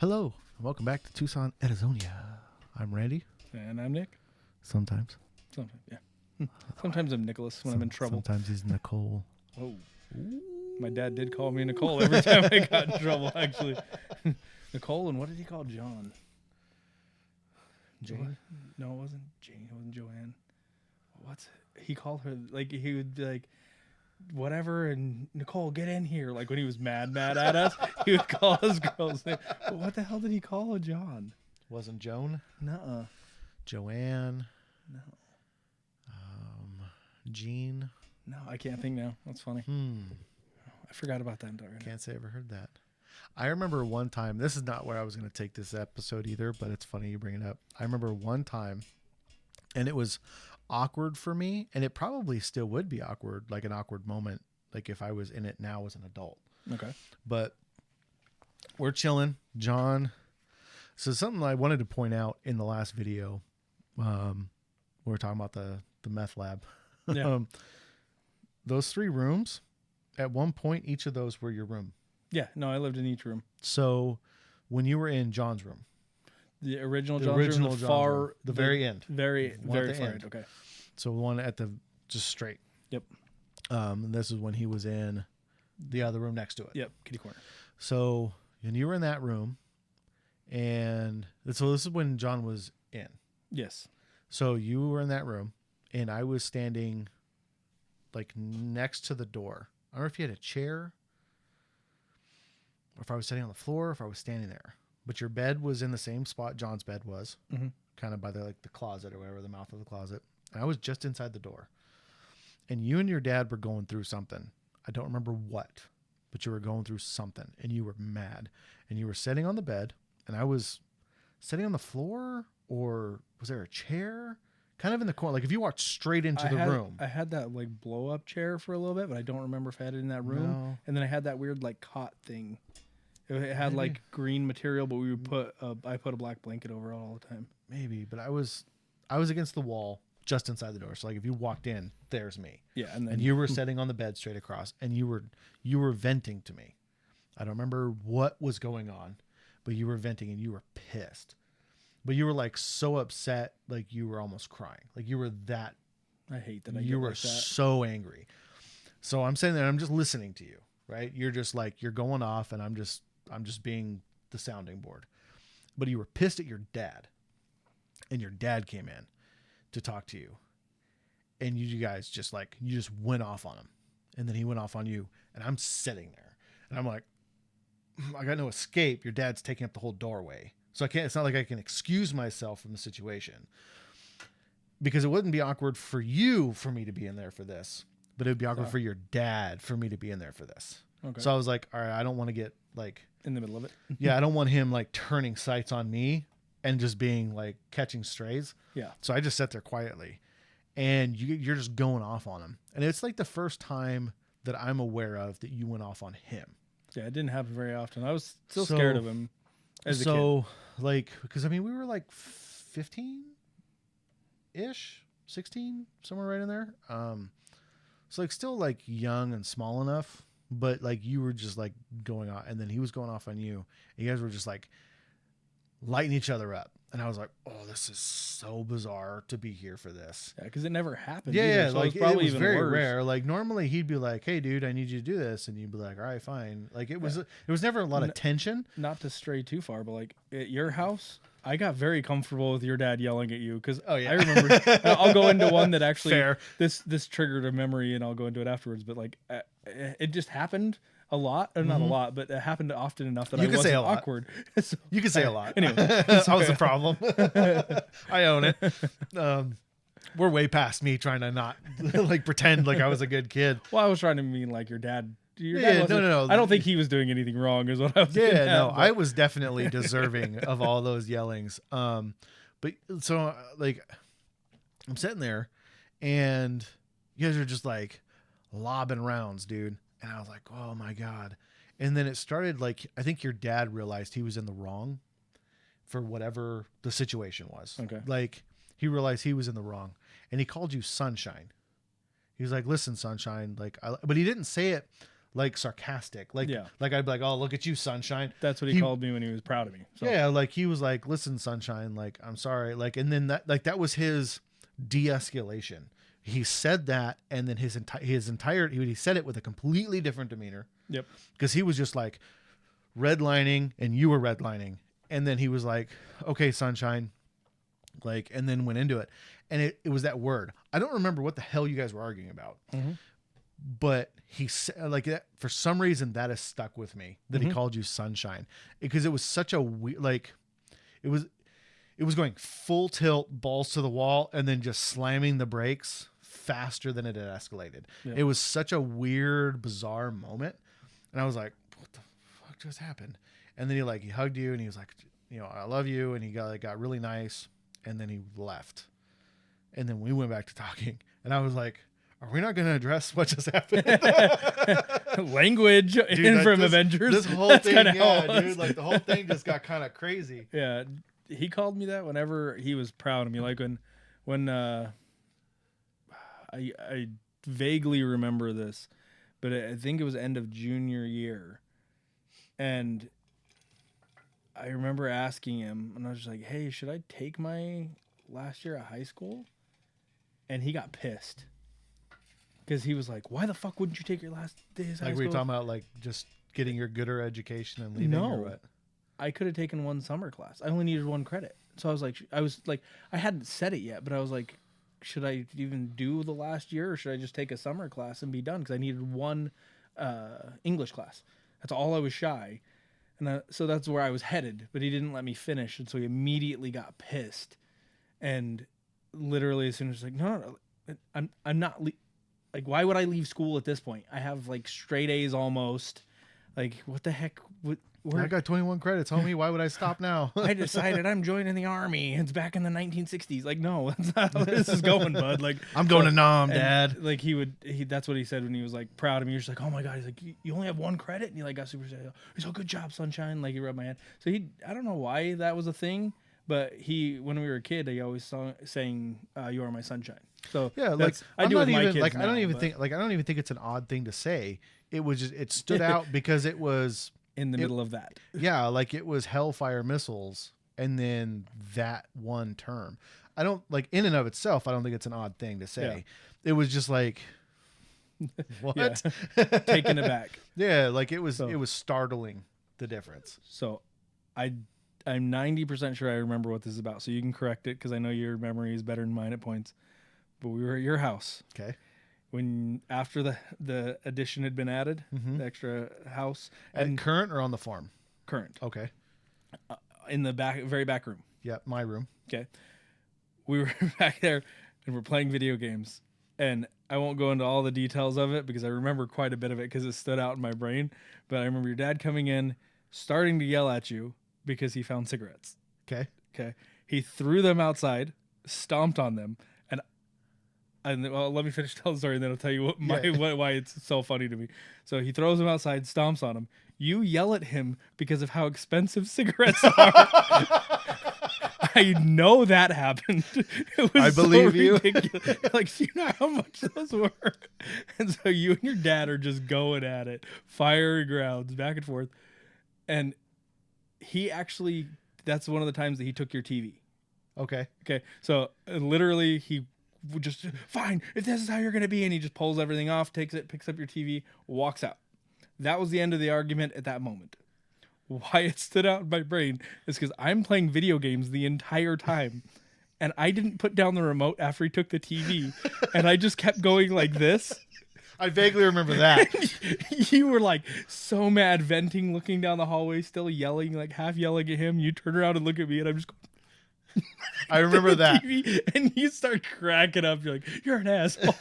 Hello, and welcome back to Tucson, Arizona. I'm Randy. And I'm Nick. Sometimes. Sometimes, yeah. Sometimes I'm Nicholas when I'm in trouble. Sometimes he's Nicole. Oh. My dad did call me Nicole every time I got in trouble, actually. Nicole, and what did he call John? Jane? No, it wasn't Jane. It wasn't Joanne. What's it? He called her, like, he would be like, whatever, and Nicole, get in here. Like, when he was mad at us, he would call us girls' name. But what the hell did he call a John? Wasn't Joan? Nuh-uh. Joanne? No. Jean? No, I can't think now. That's funny. I forgot about that entirely. Can't say I ever heard that. I remember one time, this is not where I was going to take this episode either, but it's funny you bring it up. I remember one time, and it was awkward for me, and it probably still would be awkward, like an awkward moment, like if I was in it now as an adult. Okay. But we're chilling, John. So something I wanted to point out in the last video, we were talking about the meth lab. Yeah. Those 3 rooms, at one point, each of those were your room. Yeah, no, I lived in each room. So when you were in John's room, The original the John's original room, John's room, the very end, very One at the far end. end. Okay. so the one at the just straight. Yep. And this is when he was in the other room next to it. Yep. Kitty corner. So and you were in that room, and so this is when John was in. Yes. So you were in that room, and I was standing like next to the door. I don't know if you had a chair, or if I was sitting on the floor, or if I was standing there. But your bed was in the same spot John's bed was, kind of by the closet or whatever, the mouth of the closet. And I was just inside the door. And you and your dad were going through something. I don't remember what, but you were going through something, and you were mad. And you were sitting on the bed, and I was sitting on the floor, or was there a chair? Kind of in the corner. Like if you walked straight into the room. I had that like blow up chair for a little bit, but I don't remember if I had it in that room. No. And then I had that weird like cot thing. It had like green material, but we would I put a black blanket over it all the time. Maybe, but I was against the wall just inside the door. So like if you walked in, there's me. Yeah, and then And you were sitting on the bed straight across, and you were venting to me. I don't remember what was going on, but you were venting and you were pissed. But you were like so upset, like you were almost crying. Like you were that. I hate that. You were like that. so angry. So I'm sitting there, I'm just listening to you, right? You're just like, you're going off, and I'm just being the sounding board. But you were pissed at your dad, and your dad came in to talk to you, and you guys just went off on him, and then he went off on you, and I'm sitting there, and I'm like, I got no escape. Your dad's taking up the whole doorway. So it's not like I can excuse myself from the situation, because it wouldn't be awkward for you for me to be in there for this, but it would be awkward for your dad for me to be in there for this. Okay. So I was like, all right, I don't want to get like In the middle of it. yeah, I don't want him like turning sights on me and just being like catching strays. Yeah. So I just sat there quietly, and you're just going off on him. And it's like the first time that I'm aware of that you went off on him. Yeah, it didn't happen very often. I was still scared of him as a kid. So like, because I mean, we were like 15-ish, 16, somewhere right in there. So like still like young and small enough, but like you were just like going on, and then he was going off on you. And you guys were just like lighting each other up. And I was like, oh, this is so bizarre to be here for this. Yeah, because it never happened. Yeah, either, yeah, so like it was probably it was even very worse. rare. Like normally he'd be like, "Hey, dude, I need you to do this," and you'd be like, "All right, fine." Like it was never a lot of tension. Not to stray too far, but like at your house, I got very comfortable with your dad yelling at you because I remember. I'll go into one that actually Fair. This triggered a memory, and I'll go into it afterwards. But like it just happened a lot, or not a lot, but it happened often enough that You I can wasn't say a lot. awkward. So, You can say a lot. anyway, that was the problem. I own it. We're way past me trying to not like pretend like I was a good kid. well, I was trying to mean like your dad. Your Yeah, dad wasn't- no. I don't think he was doing anything wrong, is what I was. Yeah, getting no, at, I was definitely deserving of all those yellings. But so like I'm sitting there, and you guys are just like lobbing rounds, dude. And I was like, oh my God. And then it started like, I think your dad realized he was in the wrong for whatever the situation was. Okay. Like he realized he was in the wrong, and he called you Sunshine. He was like, listen, Sunshine, like, but he didn't say it like sarcastic. Like, Yeah. like I'd be like, oh, look at you, sunshine. That's what he called me when he was proud of me. So. Yeah, like he was like, listen, sunshine, like I'm sorry, like, and then that was his de-escalation. He said that, and then he said it with a completely different demeanor. Yep. Because he was just like redlining, and you were redlining, and then he was like, okay, sunshine, like, and then went into it, and it was that word. I don't remember what the hell you guys were arguing about, but he said like that for some reason that has stuck with me that he called you sunshine, because it was such a like it was going full tilt, balls to the wall, and then just slamming the brakes faster than it had escalated. Yeah. It was such a weird, bizarre moment, and I was like, what the fuck just happened? And then he hugged you, and he was like, I love you, and he got really nice, and then he left, and then we went back to talking, and I was like, are we not going to address what just happened? Language from Avengers. This whole thing, yeah, dude, like the whole thing just got kind of crazy. Yeah, he called me that whenever he was proud of me. Like when I vaguely remember this, but I think it was end of junior year, and I remember asking him, and I was just like, "Hey, should I take my last year of high school?" And he got pissed. Because he was like, why the fuck wouldn't you take your last days of high Like, school? were you talking about, like, just getting your gooder education and leaving, or what? I could have taken one summer class. I only needed one credit. So I was like, I hadn't said it yet, but I was like, should I even do the last year, or should I just take a summer class and be done? Because I needed one English class. That's all I was shy. And so that's where I was headed, but he didn't let me finish. And so he immediately got pissed. And literally as soon as like, no, I'm not... Like, why would I leave school at this point? I have like straight A's almost. Like, what the heck? I got 21 credits, homie. Why would I stop now? I decided I'm joining the army. It's back in the 1960s. Like, no, that's not how this is going, bud. Like, I'm going to Nam, Dad. Like that's what he said when he was like proud of me. He was just like, oh my God. He's like, you only have one credit? And he like got super excited. He's like, good job, sunshine. Like, he rubbed my hand. So I don't know why that was a thing, but when we were a kid, he always sang "You Are My Sunshine." So yeah, like I do with my kids like now, I don't even think it's an odd thing to say. It was just it stood out because it was in the middle of that. Yeah, like it was Hellfire Missiles, and then that one term. I don't like in and of itself. I don't think it's an odd thing to say. Yeah. It was just like what taken aback. Yeah, like it was startling, the difference. So I'm 90% sure I remember what this is about. So you can correct it because I know your memory is better than mine at points. But we were at your house. Okay. When after the addition had been added, the extra house. And current or on the farm? Current. Okay. In the very back room. Yeah, my room. Okay. We were back there and we're playing video games. And I won't go into all the details of it because I remember quite a bit of it because it stood out in my brain. But I remember your dad coming in, starting to yell at you because he found cigarettes. Okay. Okay. He threw them outside, stomped on them, and well, let me finish telling the story, and then I'll tell you why it's so funny to me. So he throws them outside, stomps on them. You yell at him because of how expensive cigarettes are. I know that happened. It was I believe you. Ridiculous. Like, you know how much those were? And so you and your dad are just going at it, fiery grounds, back and forth. And he actually, that's one of the times that he took your TV. Okay. Okay. So literally he would just, fine, if this is how you're going to be. And he just pulls everything off, takes it, picks up your TV, walks out. That was the end of the argument at that moment. Why it stood out in my brain is because I'm playing video games the entire time. And I didn't put down the remote after he took the TV. And I just kept going like this. I vaguely remember that. You were like so mad, venting, looking down the hallway, still yelling, like half yelling at him. You turn around and look at me, and I'm just going. I remember that. TV, and you start cracking up. You're like, you're an asshole.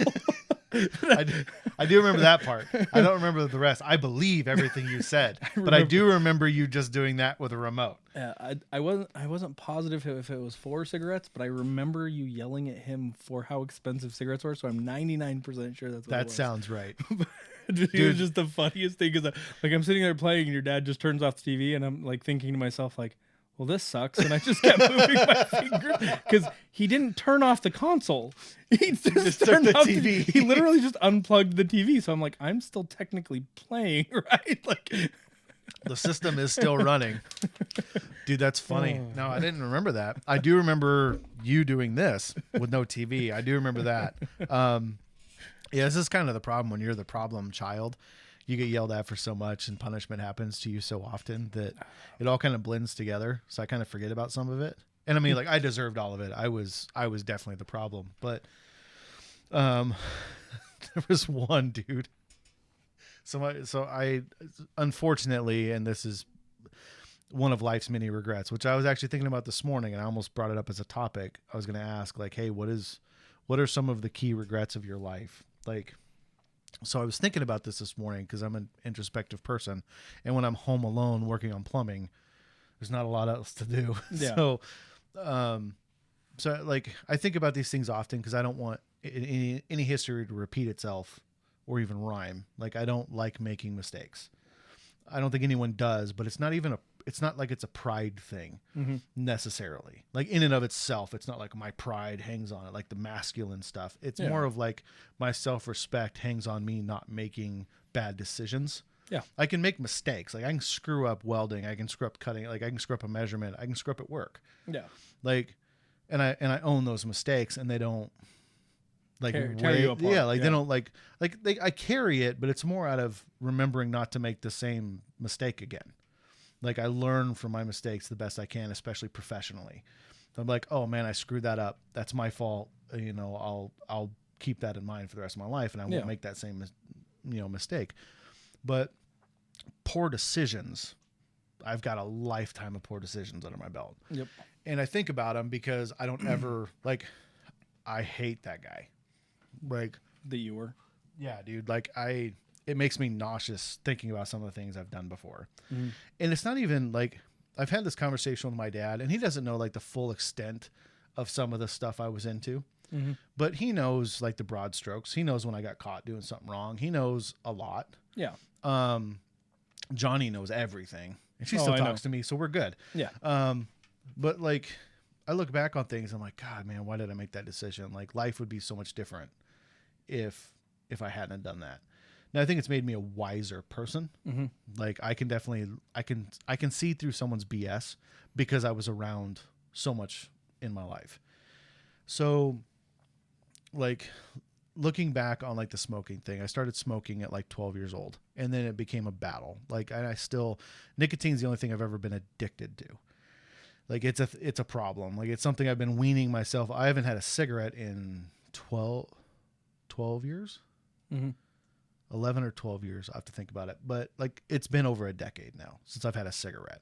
I do remember that part. I don't remember the rest. I believe everything you said, but I do remember you just doing that with a remote. I wasn't positive if it was for cigarettes, but I remember you yelling at him for how expensive cigarettes were. So I'm 99% sure that's what it was. That sounds right. Dude, it was just the funniest thing because like I'm sitting there playing, and your dad just turns off the TV, and I'm like thinking to myself like, well, this sucks. And I just kept moving my fingers because he didn't turn off the console. He just took turned the off TV. He literally just unplugged the TV. So I'm like, I'm still technically playing, right? Like, The system is still running. Dude, that's funny. No, I didn't remember that. I do remember you doing this with no TV. I do remember that. Yeah, this is kind of the problem when you're the problem child. You get yelled at for so much and punishment happens to you so often that it all kind of blends together. So I kind of forget about some of it. And I mean, like, I deserved all of it. I was definitely the problem. But there was one dude. So I unfortunately, and this is one of life's many regrets, which I was actually thinking about this morning, and I almost brought it up as a topic. I was going to ask, like, hey, what are some of the key regrets of your life? Like, so I was thinking about this morning because I'm an introspective person, and when I'm home alone working on plumbing, there's not a lot else to do. Yeah. So like I think about these things often because I don't want any history to repeat itself or even rhyme. Like, I don't like making mistakes. I don't think anyone does, but it's not like it's a pride thing necessarily. Like, in and of itself, it's not like my pride hangs on it, like the masculine stuff. It's more of like my self-respect hangs on me not making bad decisions. Yeah. I can make mistakes. Like, I can screw up welding. I can screw up cutting. Like, I can screw up a measurement. I can screw up at work. yeah. Like, and I own those mistakes, and they don't like Tear you apart. Yeah, like they don't like I carry it, but it's more out of remembering not to make the same mistake again. Like, I learn from my mistakes the best I can, especially professionally. I'm like, oh man, I screwed that up. That's my fault. You know, I'll keep that in mind for the rest of my life, and I won't make that same mistake. But poor decisions, I've got a lifetime of poor decisions under my belt. Yep. And I think about them because I don't ever like. I hate that guy. Like, That you were. yeah, dude. Like, it makes me nauseous thinking about some of the things I've done before. And it's not even like I've had this conversation with my dad, and he doesn't know like the full extent of some of the stuff I was into, but he knows like the broad strokes. He knows when I got caught doing something wrong. He knows a lot. Yeah. Johnny knows everything, and she Oh, still I talks know. to me, so we're good. Yeah. But like, I look back on things, I'm like, God, man, why did I make that decision? Like, life would be so much different if I hadn't done that. Now, I think it's made me a wiser person. Like, I can definitely, I can see through someone's BS because I was around so much in my life. So, like, looking back on like the smoking thing, I started smoking at like 12 years old, and then it became a battle. Like, and nicotine's the only thing I've ever been addicted to. Like, it's a problem. Like, it's something I've been weaning myself. I haven't had a cigarette in 12 years. 11 or 12 years. I have to think about it. But like, it's been over a decade now since I've had a cigarette,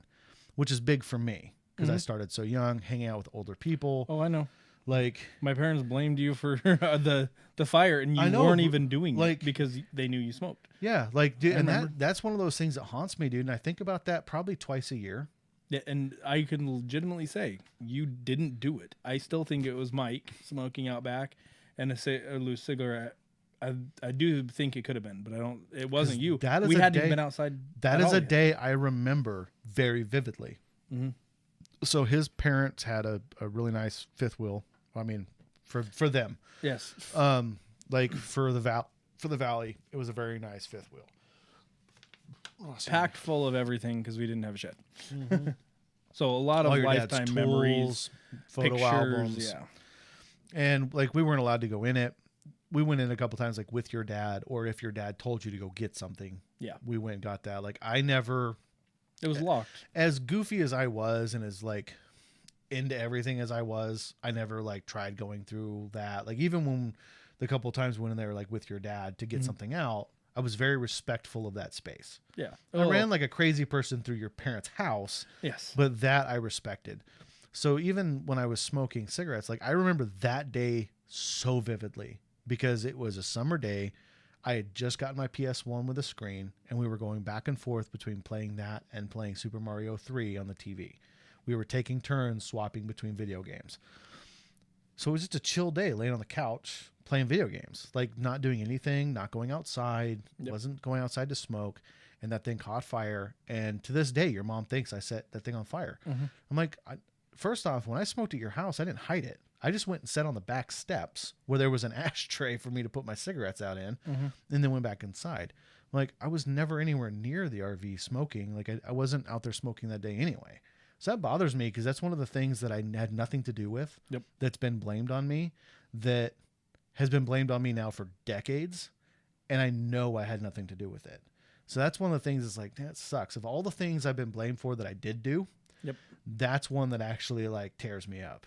which is big for me because I started so young, hanging out with older people. Oh, I know. Like, My parents blamed you for the fire, and you weren't even doing like, it because they knew you smoked. yeah, like, dude, and remember. that's one of those things that haunts me, dude. And I think about that probably twice a year. Yeah, and I can legitimately say you didn't do it. I still think it was Mike smoking out back and a loose cigarette. I do think it could have been, but I don't. It wasn't you. that is we a hadn't day- even been outside. That at is all a yet. day I remember very vividly. So his parents had a really nice fifth wheel. I mean, for them, Yes. like for the valley, it was a very nice fifth wheel. Packed full of everything because we didn't have a shed. So a lot All of your dad's lifetime tools, memories, photo pictures. albums, Yeah. and like, we weren't allowed to go in it. We went in a couple times, like with your dad, or if your dad told you to go get something. Yeah. We went and got that. Like, I never, It was locked. as goofy as I was and as like into everything as I was, I never like tried going through that. Like, even when the couple times we went in there like with your dad to get something out, I was very respectful of that space. Yeah. I ran like a crazy person through your parents' house, Yes. but that I respected. So even when I was smoking cigarettes, like, I remember that day so vividly because it was a summer day. I had just gotten my PS1 with a screen, and we were going back and forth between playing that and playing Super Mario 3 on the TV. We were taking turns swapping between video games. So it was just a chill day, laying on the couch playing video games, like not doing anything, not going outside, wasn't going outside to smoke. and that thing caught fire. And to this day, your mom thinks I set that thing on fire. I'm like, first off, when I smoked at your house, I didn't hide it. I just went and sat on the back steps where there was an ashtray for me to put my cigarettes out in, and then went back inside. Like, I was never anywhere near the RV smoking. Like, I wasn't out there smoking that day anyway. So that bothers me because that's one of the things that I had nothing to do with. Yep. That's been blamed on me, that has been blamed on me now for decades. And I know I had nothing to do with it. So that's one of the things that's like, that sucks. Of all the things I've been blamed for that I did do, Yep. that's one that actually like tears me up.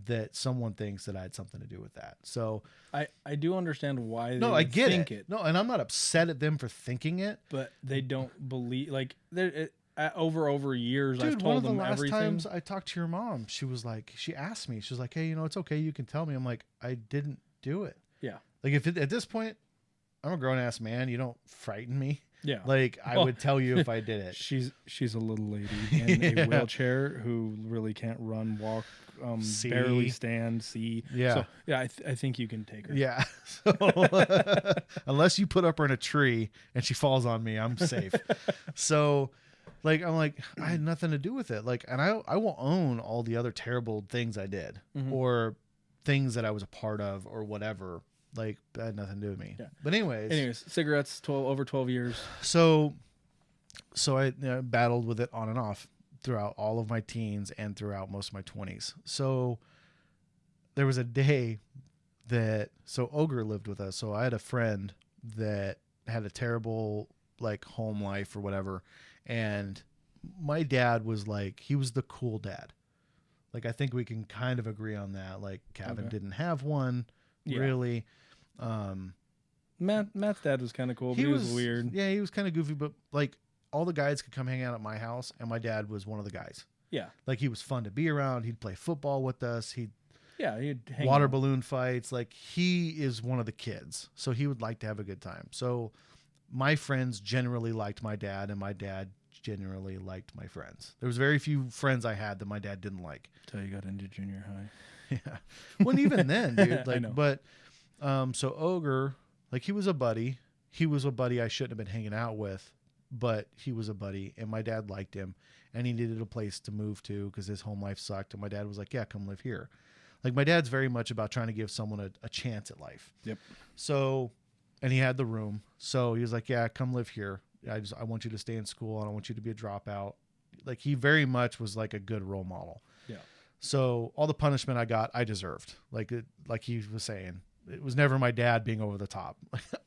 That someone thinks that I had something to do with that. So I do understand why they no, I get think it. No, and I'm not upset at them for thinking it. but they don't believe, like, over years. Dude, I've one told of the them last everything. times I talked to your mom, she was like, she asked me, she was like, hey, it's okay, you can tell me. I'm like, I didn't do it. Yeah. Like, if at this point, I'm a grown ass man, you don't frighten me. Yeah. Like, I Well, would tell you if I did it. She's a little lady in Yeah. a wheelchair who really can't run, walk, See? barely stand, see. Yeah. So, yeah, I think you can take her. Yeah. So, unless you put up her in a tree and she falls on me, I'm safe. So, like, I'm like, I had nothing to do with it. Like, and I will own all the other terrible things I did or things that I was a part of or whatever. Like, that had nothing to do with me. Yeah. But anyways, cigarettes, over 12 years. so I battled with it on and off throughout all of my teens and throughout most of my 20s. So there was a day so Ogre lived with us. So I had a friend that had a terrible like home life or whatever. And my dad was like, he was the cool dad. Like, I think we can kind of agree on that. Like, Kevin didn't have one really. Matt's dad was kind of cool, but he was weird. Yeah, he was kind of goofy, but like all the guys could come hang out at my house, and my dad was one of the guys. Yeah. Like, he was fun to be around. He'd play football with us. He'd hang water out. balloon fights. Like, he is one of the kids, so he would like to have a good time. So my friends generally liked my dad, and my dad generally liked my friends. There was very few friends I had that my dad didn't like. Until you got into junior high. Yeah. Well, even then, dude. Like, I know. But so Ogre, like, he was a buddy. He was a buddy I shouldn't have been hanging out with, but he was a buddy, and my dad liked him, and he needed a place to move to because his home life sucked. And my dad was like, "Yeah, come live here." Like, my dad's very much about trying to give someone a chance at life. Yep. So, and he had the room, so he was like, "Yeah, come live here. I want you to stay in school. I don't want you to be a dropout." Like, he very much was like a good role model. Yeah. So all the punishment I got, I deserved. Like he was saying, it was never my dad being over the top.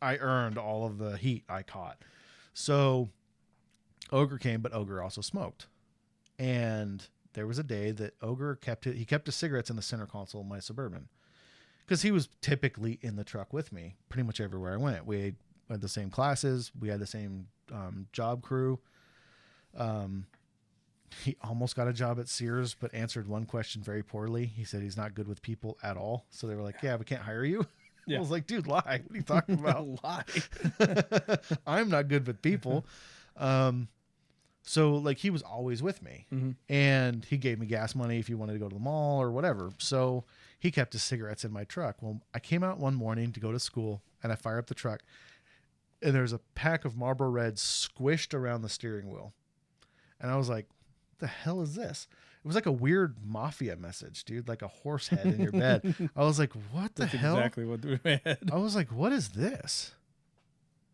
I earned all of the heat I caught. So Ogre came, but Ogre also smoked. And there was a day that Ogre kept his cigarettes in the center console of my Suburban, because he was typically in the truck with me pretty much everywhere I went. We had the same classes. We had the same job crew. He almost got a job at Sears, but answered one question very poorly. He said he's not good with people at all. So they were like, "Yeah, we can't hire you." Yeah. I was like, "Dude, lie. What are you talking about?" Lie. I'm not good with people. So like, he was always with me, and he gave me gas money if you wanted to go to the mall or whatever. So he kept his cigarettes in my truck. Well, I came out one morning to go to school, and I fire up the truck, and there's a pack of Marlboro Reds squished around the steering wheel. And I was like, the hell is this? It was like a weird mafia message, dude, like a horse head in your bed. I was like, what the That's hell? exactly what we had. I was like, what is this?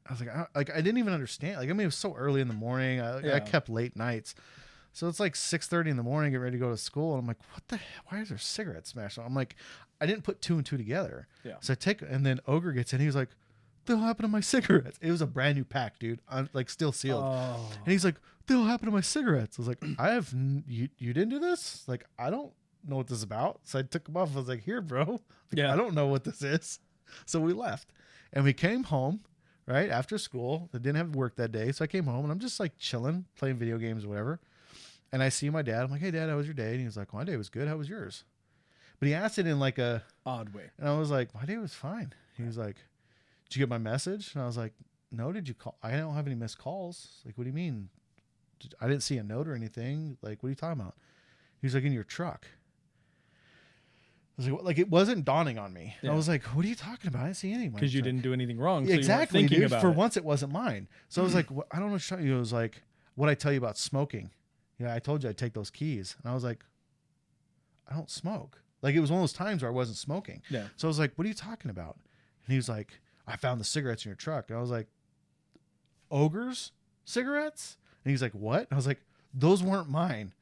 I was like, I didn't even understand. Like, I mean, it was so early in the morning. I kept late nights. So it's like 6:30 in the morning, get ready to go to school. And I'm like, what the hell? Why is there cigarettes smashed on? I'm like, I didn't put two and two together. Yeah. So and then Ogre gets in. He was like, what the hell happened to my cigarettes? It was a brand new pack, dude. Like, still sealed. Oh. And he's like, what the hell happened to my cigarettes? I was like, you didn't do this? Like, I don't know what this is about. So I took them off. I was like, here, bro. Like, Yeah. I don't know what this is. So we left, and we came home right after school. I didn't have work that day. So I came home, and I'm just like chilling, playing video games or whatever. And I see my dad. I'm like, hey, Dad, how was your day? And he was like, my day was good. How was yours? But he asked it in like a Odd way. and I was like, my day was fine. He was like, did you get my message? And I was like, no, did you call? I don't have any missed calls. Like, what do you mean? I didn't see a note or anything. Like, what are you talking about? He was like, in your truck. was like, it wasn't dawning on me. Yeah. I was like, what are you talking about? I didn't see anyone. Because you didn't do anything wrong. So Exactly, you weren't thinking dude. about For it. once, it wasn't mine. So I was like, I don't know what you. It was like, what I tell you about smoking. Yeah, I told you I'd take those keys. And I was like, I don't smoke. Like, it was one of those times where I wasn't smoking. Yeah. So I was like, what are you talking about? And he was like, I found the cigarettes in your truck. And I was like, Ogre's cigarettes? And he's like, what? And I was like, those weren't mine.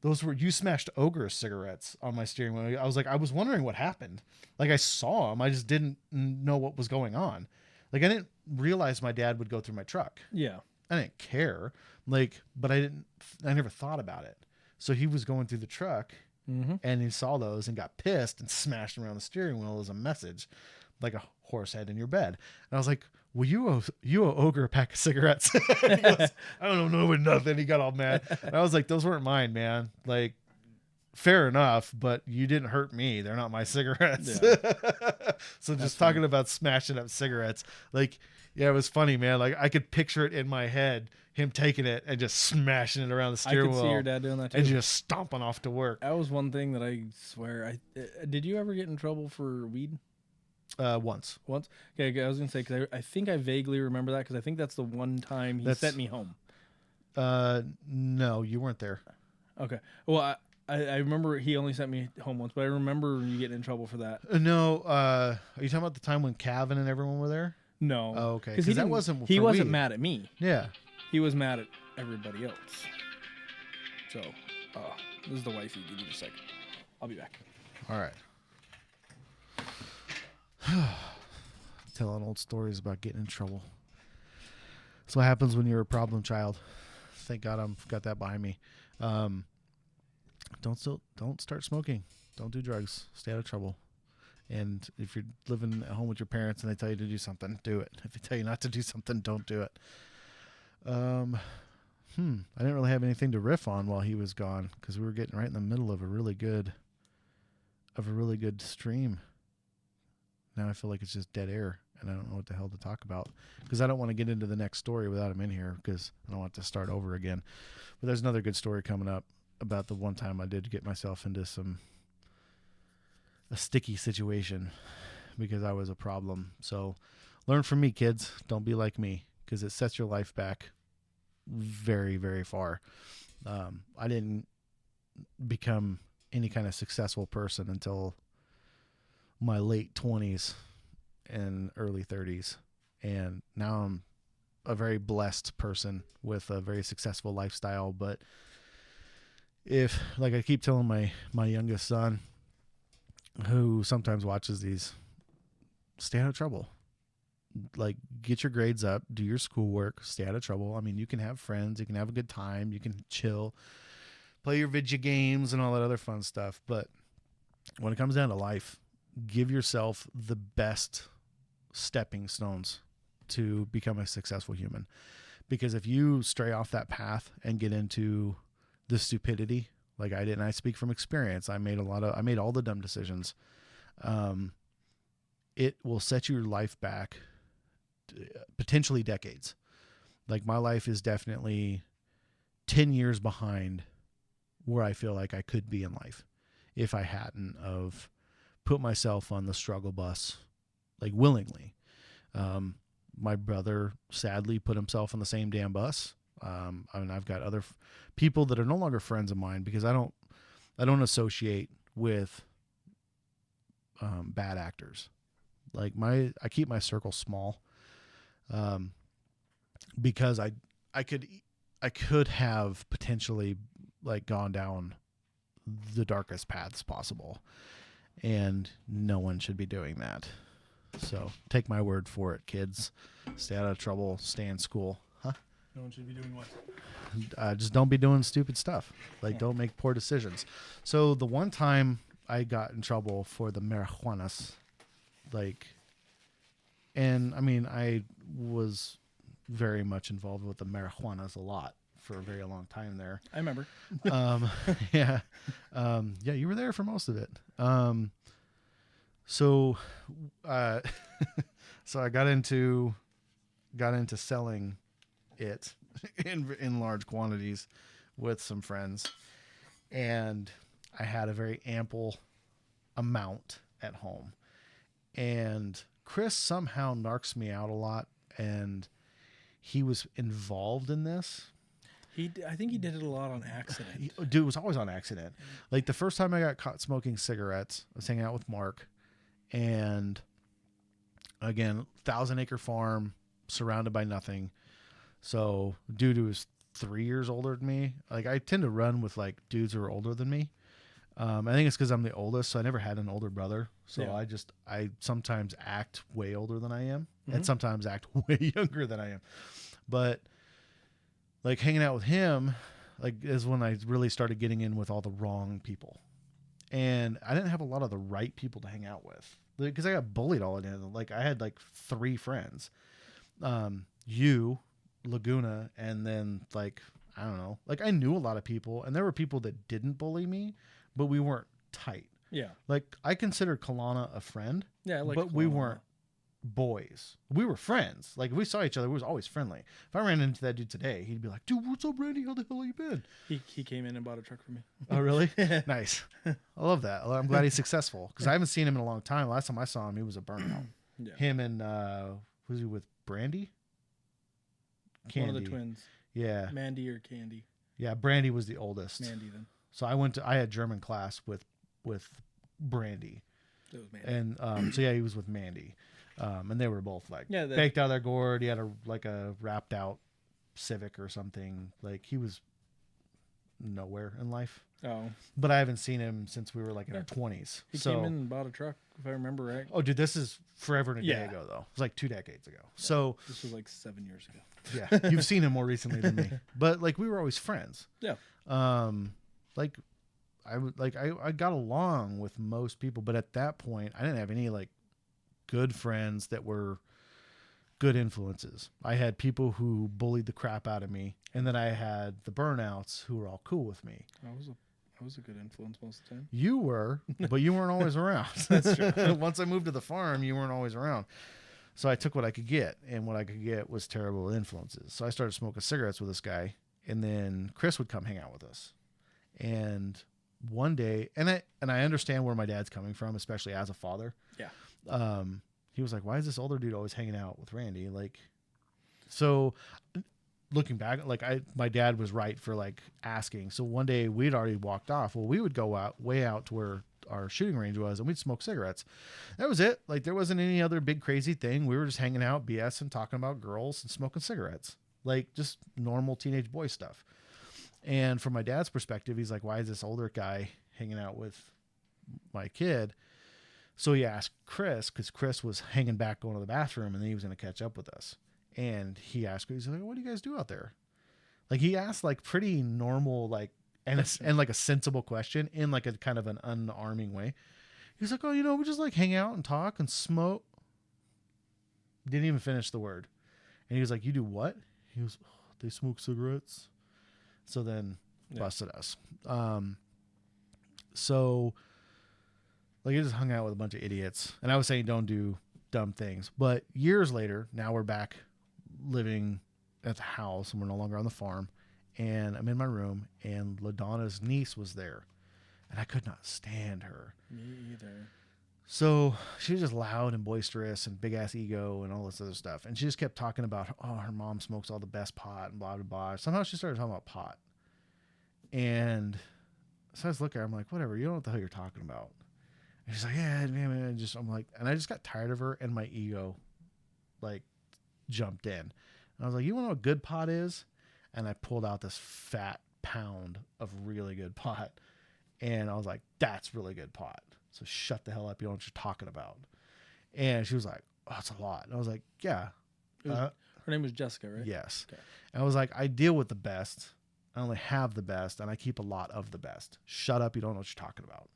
Those were, you smashed Ogre's cigarettes on my steering wheel. I was like, I was wondering what happened. Like, I saw them. I just didn't know what was going on. Like, I didn't realize my dad would go through my truck. Yeah. I didn't care. Like, but I never thought about it. So he was going through the truck and he saw those and got pissed and smashed them around the steering wheel as a message, like a horse head in your bed. And I was like, well, you owe Ogre a pack of cigarettes. He goes, I don't know nothing. He got all mad. And I was like, those weren't mine, man. Like, fair enough, but you didn't hurt me. They're not my cigarettes. Yeah. So just talking about smashing up cigarettes, like, yeah, it was funny, man. Like, I could picture it in my head, him taking it and just smashing it around the I steering could wheel. see your dad doing that too. And just stomping off to work. That was one thing that I swear. Did you ever get in trouble for weed? Once. Once? Okay, I was gonna say because I think I vaguely remember that because I think that's the one time he sent me home. No, you weren't there. Okay. Well, I remember he only sent me home once, but I remember you getting in trouble for that. No. Are you talking about the time when Calvin and everyone were there? No. Oh, okay. Because That wasn't. He for wasn't weed. mad at me. Yeah. He was mad at everybody else. So, this is the wifey. Give me a second. I'll be back. All right. Telling old stories about getting in trouble. That's what happens when you're a problem child. Thank God I've got that behind me. Don't start smoking. Don't do drugs. Stay out of trouble. And if you're living at home with your parents and they tell you to do something, do it. If they tell you not to do something, don't do it. I didn't really have anything to riff on while he was gone because we were getting right in the middle of a really good stream. Now I feel like it's just dead air and I don't know what the hell to talk about because I don't want to get into the next story without him in here because I don't want to start over again. But there's another good story coming up about the one time I did get myself into a sticky situation because I was a problem. So learn from me, kids. Don't be like me because it sets your life back very, very far. I didn't become any kind of successful person until my late 20s and early 30s. And now I'm a very blessed person with a very successful lifestyle. But if, like I keep telling my youngest son, who sometimes watches these, stay out of trouble. Like, get your grades up, do your schoolwork, stay out of trouble. I mean, you can have friends, you can have a good time, you can chill, play your video games and all that other fun stuff. But when it comes down to life, give yourself the best stepping stones to become a successful human. Because if you stray off that path and get into the stupidity, like I did, and I speak from experience, I made all the dumb decisions. It will set your life back potentially decades. Like, my life is definitely 10 years behind where I feel like I could be in life if I hadn't of put myself on the struggle bus, like, willingly. My brother sadly put himself on the same damn bus. I mean, I've got other people that are no longer friends of mine because I don't associate with bad actors. Like, I keep my circle small, because I could have potentially, like, gone down the darkest paths possible, and no one should be doing that. So take my word for it, kids. Stay out of trouble. Stay in school. Huh? No one should be doing what? Just don't be doing stupid stuff. Like, don't make poor decisions. So the one time I got in trouble for the marijuanas, like, and I mean, I was very much involved with the marijuanas a lot for a very long time there. I remember. Yeah. Yeah, you were there for most of it. So I got into selling it in large quantities with some friends, and I had a very ample amount at home. And Chris somehow narcs me out a lot, and he was involved in this. I think he did it a lot on accident. Dude, it was always on accident. Like the first time I got caught smoking cigarettes, I was hanging out with Mark, and again, 1,000-acre farm, surrounded by nothing. So dude who was 3 years older than me, like I tend to run with like dudes who are older than me. I think it's because I'm the oldest, so I never had an older brother. So Yeah. I sometimes act way older than I am, Mhm. and sometimes act way younger than I am. But like hanging out with him, like is when I really started getting in with all the wrong people, and I didn't have a lot of the right people to hang out with because I got bullied all the time. Like I had like 3 friends, you, Laguna, and then like I don't know, like I knew a lot of people, and there were people that didn't bully me, but we weren't tight. Yeah. Like I considered Kalana a friend, Yeah. Like, but we weren't boys. We were friends. Like if we saw each other, we was always friendly. If I ran into that dude today, he'd be like, "Dude, what's up, Randy? How the hell you been?" He came in and bought a truck for me. Oh, really? Nice. I love that. I'm glad he's successful because I haven't seen him in a long time. Last time I saw him, he was a burnout. Yeah. Him and was he with Brandy? One of the twins. Yeah, Mandy or Candy? yeah. Brandy was the oldest. Mandy then. So I had German class with Brandy, It was Mandy. and so yeah, he was with Mandy, and they were both like Yeah, baked out of their gourd. He had a wrapped out Civic or something. Like he was nowhere in life. Oh, But I haven't seen him since we were like in Yeah. our 20s. he So came in and bought a truck, if I remember right. oh, dude, this is forever and a day Yeah. ago though. It was like 2 decades ago. So This was like 7 years ago. yeah, you've seen him more recently than me. But like we were always friends. Yeah. Like I got along with most people, but at that point I didn't have any like good friends that were good influences. I had people who bullied the crap out of me, and then I had the burnouts who were all cool with me. I was a good influence most of the time. You were, but you weren't always around. That's true. Once I moved to the farm, you weren't always around. So I took what I could get, and what I could get was terrible influences. So I started smoking cigarettes with this guy, and then Chris would come hang out with us. And one day, and I understand where my dad's coming from, especially as a father. Yeah. He was like, "Why is this older dude always hanging out with Randy?" Like, so looking back, like my dad was right for like asking. So one day we'd already walked off. Well, we would go way out to where our shooting range was, and we'd smoke cigarettes. That was it. Like there wasn't any other big crazy thing. We were just hanging out, BS, and talking about girls and smoking cigarettes, like just normal teenage boy stuff. And from my dad's perspective, he's like, "Why is this older guy hanging out with my kid?" So he asked Chris, because Chris was hanging back going to the bathroom, and then he was going to catch up with us. And he asked, he's like, "What do you guys do out there?" Like he asked like pretty normal, like, and like a sensible question in like a kind of an unarming way. He's like, "Oh, we just like hang out and talk and smoke." Didn't even finish the word. And he was like, "You do what?" He was, "Oh, they smoke cigarettes." So then busted us. So like I just hung out with a bunch of idiots, and I was saying don't do dumb things. But years later, now we're back living at the house, and we're no longer on the farm. And I'm in my room, and LaDonna's niece was there, and I could not stand her. Me either. So she was just loud and boisterous and big ass ego and all this other stuff. And she just kept talking about, oh, her mom smokes all the best pot and blah, blah, blah. Somehow she started talking about pot. And so I was looking at her, I'm like, whatever, you don't know what the hell you're talking about. And she's like, yeah, man, I'm like, and I just got tired of her, and my ego like jumped in. And I was like, you want to know what good pot is? And I pulled out this fat pound of really good pot. And I was like, that's really good pot. So shut the hell up. You know what you're talking about. And she was like, oh, that's a lot. And I was like, yeah. Her name was Jessica, right? Yes. Okay. And I was like, I deal with the best. I only have the best, and I keep a lot of the best. Shut up. You don't know what you're talking about.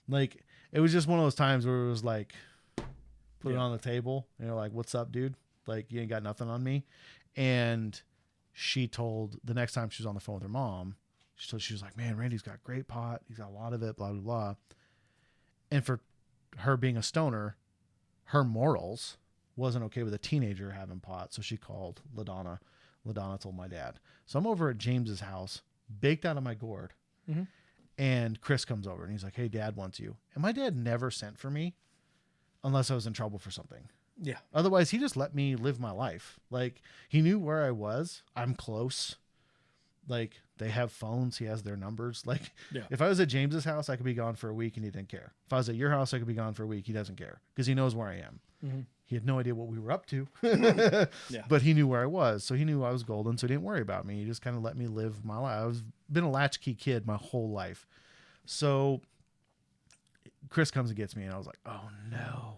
Like, it was just one of those times where it was like, put it on the table. And you're like, what's up, dude? Like, you ain't got nothing on me. And she told, the next time she was on the phone with her mom, she was like, man, Randy's got great pot. He's got a lot of it, blah, blah, blah. And for her being a stoner, her morals wasn't okay with a teenager having pot. So she called LaDonna. LaDonna told my dad. So I'm over at James's house, baked out of my gourd. Mm-hmm. And Chris comes over and he's like, "Hey, Dad wants you." And my dad never sent for me unless I was in trouble for something. Yeah. Otherwise, he just let me live my life. Like, he knew where I was. I'm close. Like, they have phones. He has their numbers. Like, Yeah. if I was at James's house, I could be gone for a week and he didn't care. If I was at your house, I could be gone for a week. He doesn't care because he knows where I am. Mm-hmm. He had no idea what we were up to, Yeah. but he knew where I was. So he knew I was golden. So he didn't worry about me. He just kind of let me live my life. I've been a latchkey kid my whole life. So Chris comes and gets me and I was like, oh no.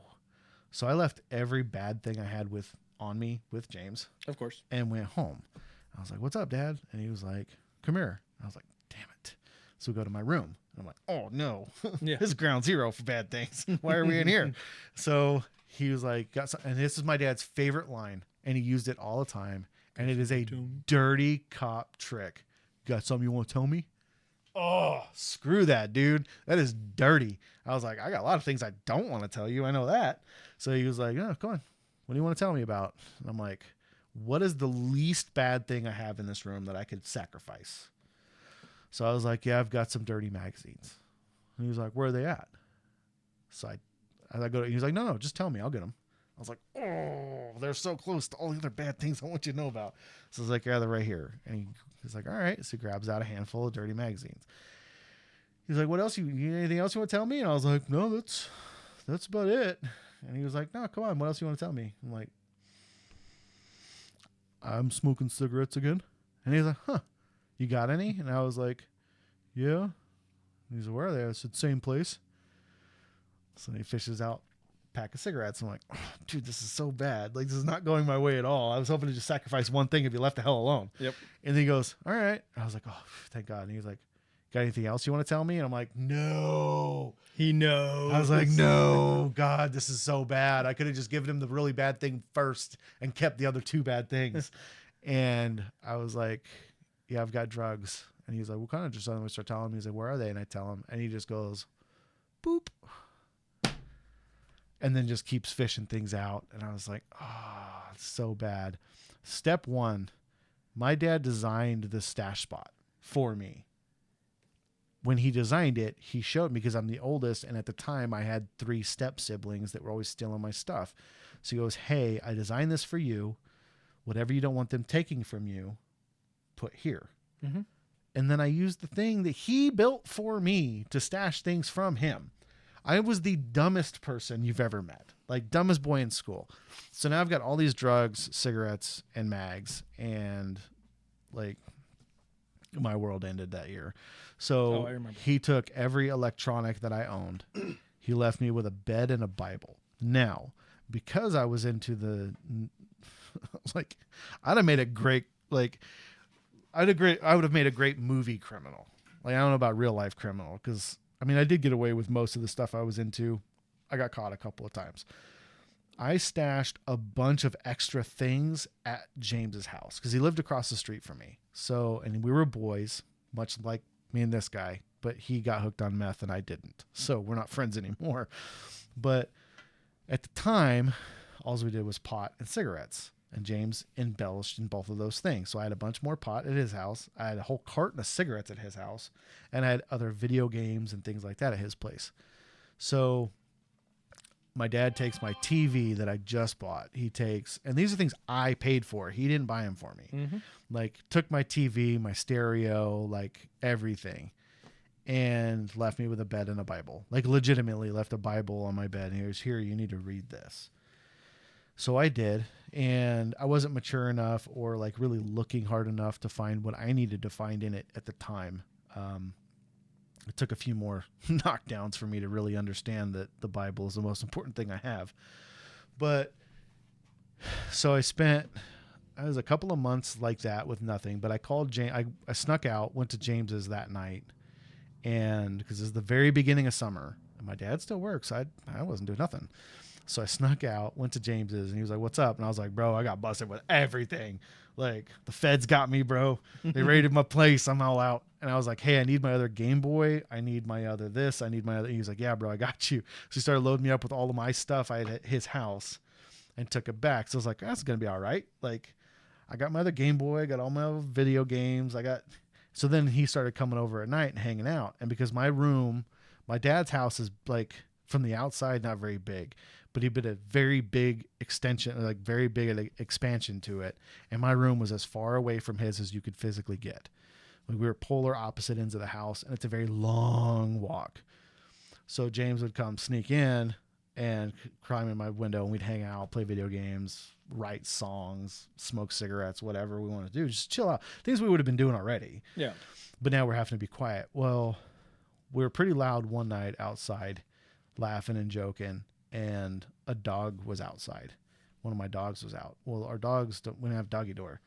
So I left every bad thing I had on me with James Of course. and went home. I was like, "What's up, Dad?" And he was like, "Come here." I was like, "Damn it." So we go to my room. And I'm like, "Oh no, Yeah. this is ground zero for bad things. Why are we in here?" So he was like, "Got some," and this is my dad's favorite line, and he used it all the time. And it is a dirty cop trick. "Got something you want to tell me?" Oh, screw that, dude. That is dirty. I was like, "I got a lot of things I don't want to tell you. I know that." So he was like, "Oh, come on. What do you want to tell me about?" And I'm like, "What is the least bad thing I have in this room that I could sacrifice?" So I was like, "Yeah, I've got some dirty magazines." And he was like, "Where are they at?" So I go, he was like, no, just tell me. I'll get them. I was like, "Oh, they're so close to all the other bad things I want you to know about." So I was like, "Yeah, they're right here." And he's like, "All right." So he grabs out a handful of dirty magazines. He's like, "What else? You anything else you want to tell me?" And I was like, "No, that's about it." And he was like, "No, come on. What else you want to tell me?" I'm like, "I'm smoking cigarettes again." And he's like, "Huh, you got any?" And I was like, "Yeah." And he's like, "Where are they?" I said, "Same place." So he fishes out a pack of cigarettes. I'm like, "Oh, dude, this is so bad. Like, this is not going my way at all. I was hoping to just sacrifice one thing if you left the hell alone." Yep. And then he goes, "All right." I was like, "Oh, thank God." And he was like, "Got anything else you want to tell me?" And I'm like, "No." He knows. I was like, "No, God, this is so bad. I could have just given him the really bad thing first and kept the other two bad things." And I was like, "Yeah, I've got drugs." And he's like, "What kind of drugs?" And we start telling him. He's like, "Where are they?" And I tell him, and he just goes, "Boop," and then just keeps fishing things out. And I was like, "Oh, it's so bad." Step one, my dad designed the stash spot for me. When he designed it, he showed me because I'm the oldest. And at the time I had 3 step siblings that were always stealing my stuff. So he goes, "Hey, I designed this for you. Whatever you don't want them taking from you, put here." Mm-hmm. And then I used the thing that he built for me to stash things from him. I was the dumbest person you've ever met, like dumbest boy in school. So now I've got all these drugs, cigarettes, and mags, and like my world ended that year. So I remember. he took every electronic that I owned. He left me with a bed and a Bible. Now, because I was into like, I'd have made a great, like, I would have made a great movie criminal. Like, I don't know about real life criminal because, I mean, I did get away with most of the stuff I was into. I got caught a couple of times. I stashed a bunch of extra things at James's house because he lived across the street from me. So, and we were boys, much like me and this guy, but he got hooked on meth and I didn't. So we're not friends anymore. But at the time, all we did was pot and cigarettes. And James embellished in both of those things. So I had a bunch more pot at his house. I had a whole carton of cigarettes at his house. And I had other video games and things like that at his place. So my dad takes my TV that I just bought. He takes, and these are things I paid for. He didn't buy them for me. Mm-hmm. Like, took my TV, my stereo, like everything, and left me with a bed and a Bible. Like, legitimately left a Bible on my bed. And he goes, "Here, you need to read this." So I did, and I wasn't mature enough or like really looking hard enough to find what I needed to find in it at the time. It took a few more knockdowns for me to really understand that the Bible is the most important thing I have. But so it was a couple of months like that with nothing, but I called James. I snuck out, went to James's that night, and because it's the very beginning of summer and my dad still works, I wasn't doing nothing. So I snuck out, went to James's, and he was like, "What's up?" And I was like, "Bro, I got busted with everything. Like, the feds got me, bro. They raided my place. I'm all out." And I was like, "Hey, I need my other Game Boy. I need my other this. I need my other." He was like, "Yeah, bro, I got you." So he started loading me up with all of my stuff I had at his house and took it back. So I was like, "That's going to be all right." Like, I got my other Game Boy. I got all my other video games. So then he started coming over at night and hanging out. And because my dad's house is like from the outside, not very big, but he put a very big extension, like very big expansion to it. And my room was as far away from his as you could physically get. Like we were polar opposite ends of the house, and it's a very long walk. So James would come sneak in and climb in my window, and we'd hang out, play video games, write songs, smoke cigarettes, whatever we want to do, just chill out. Things we would have been doing already. Yeah. But now we're having to be quiet. Well, we were pretty loud one night outside, laughing and joking, and a dog was outside. One of my dogs was out. Well, our dogs, we don't have doggy door.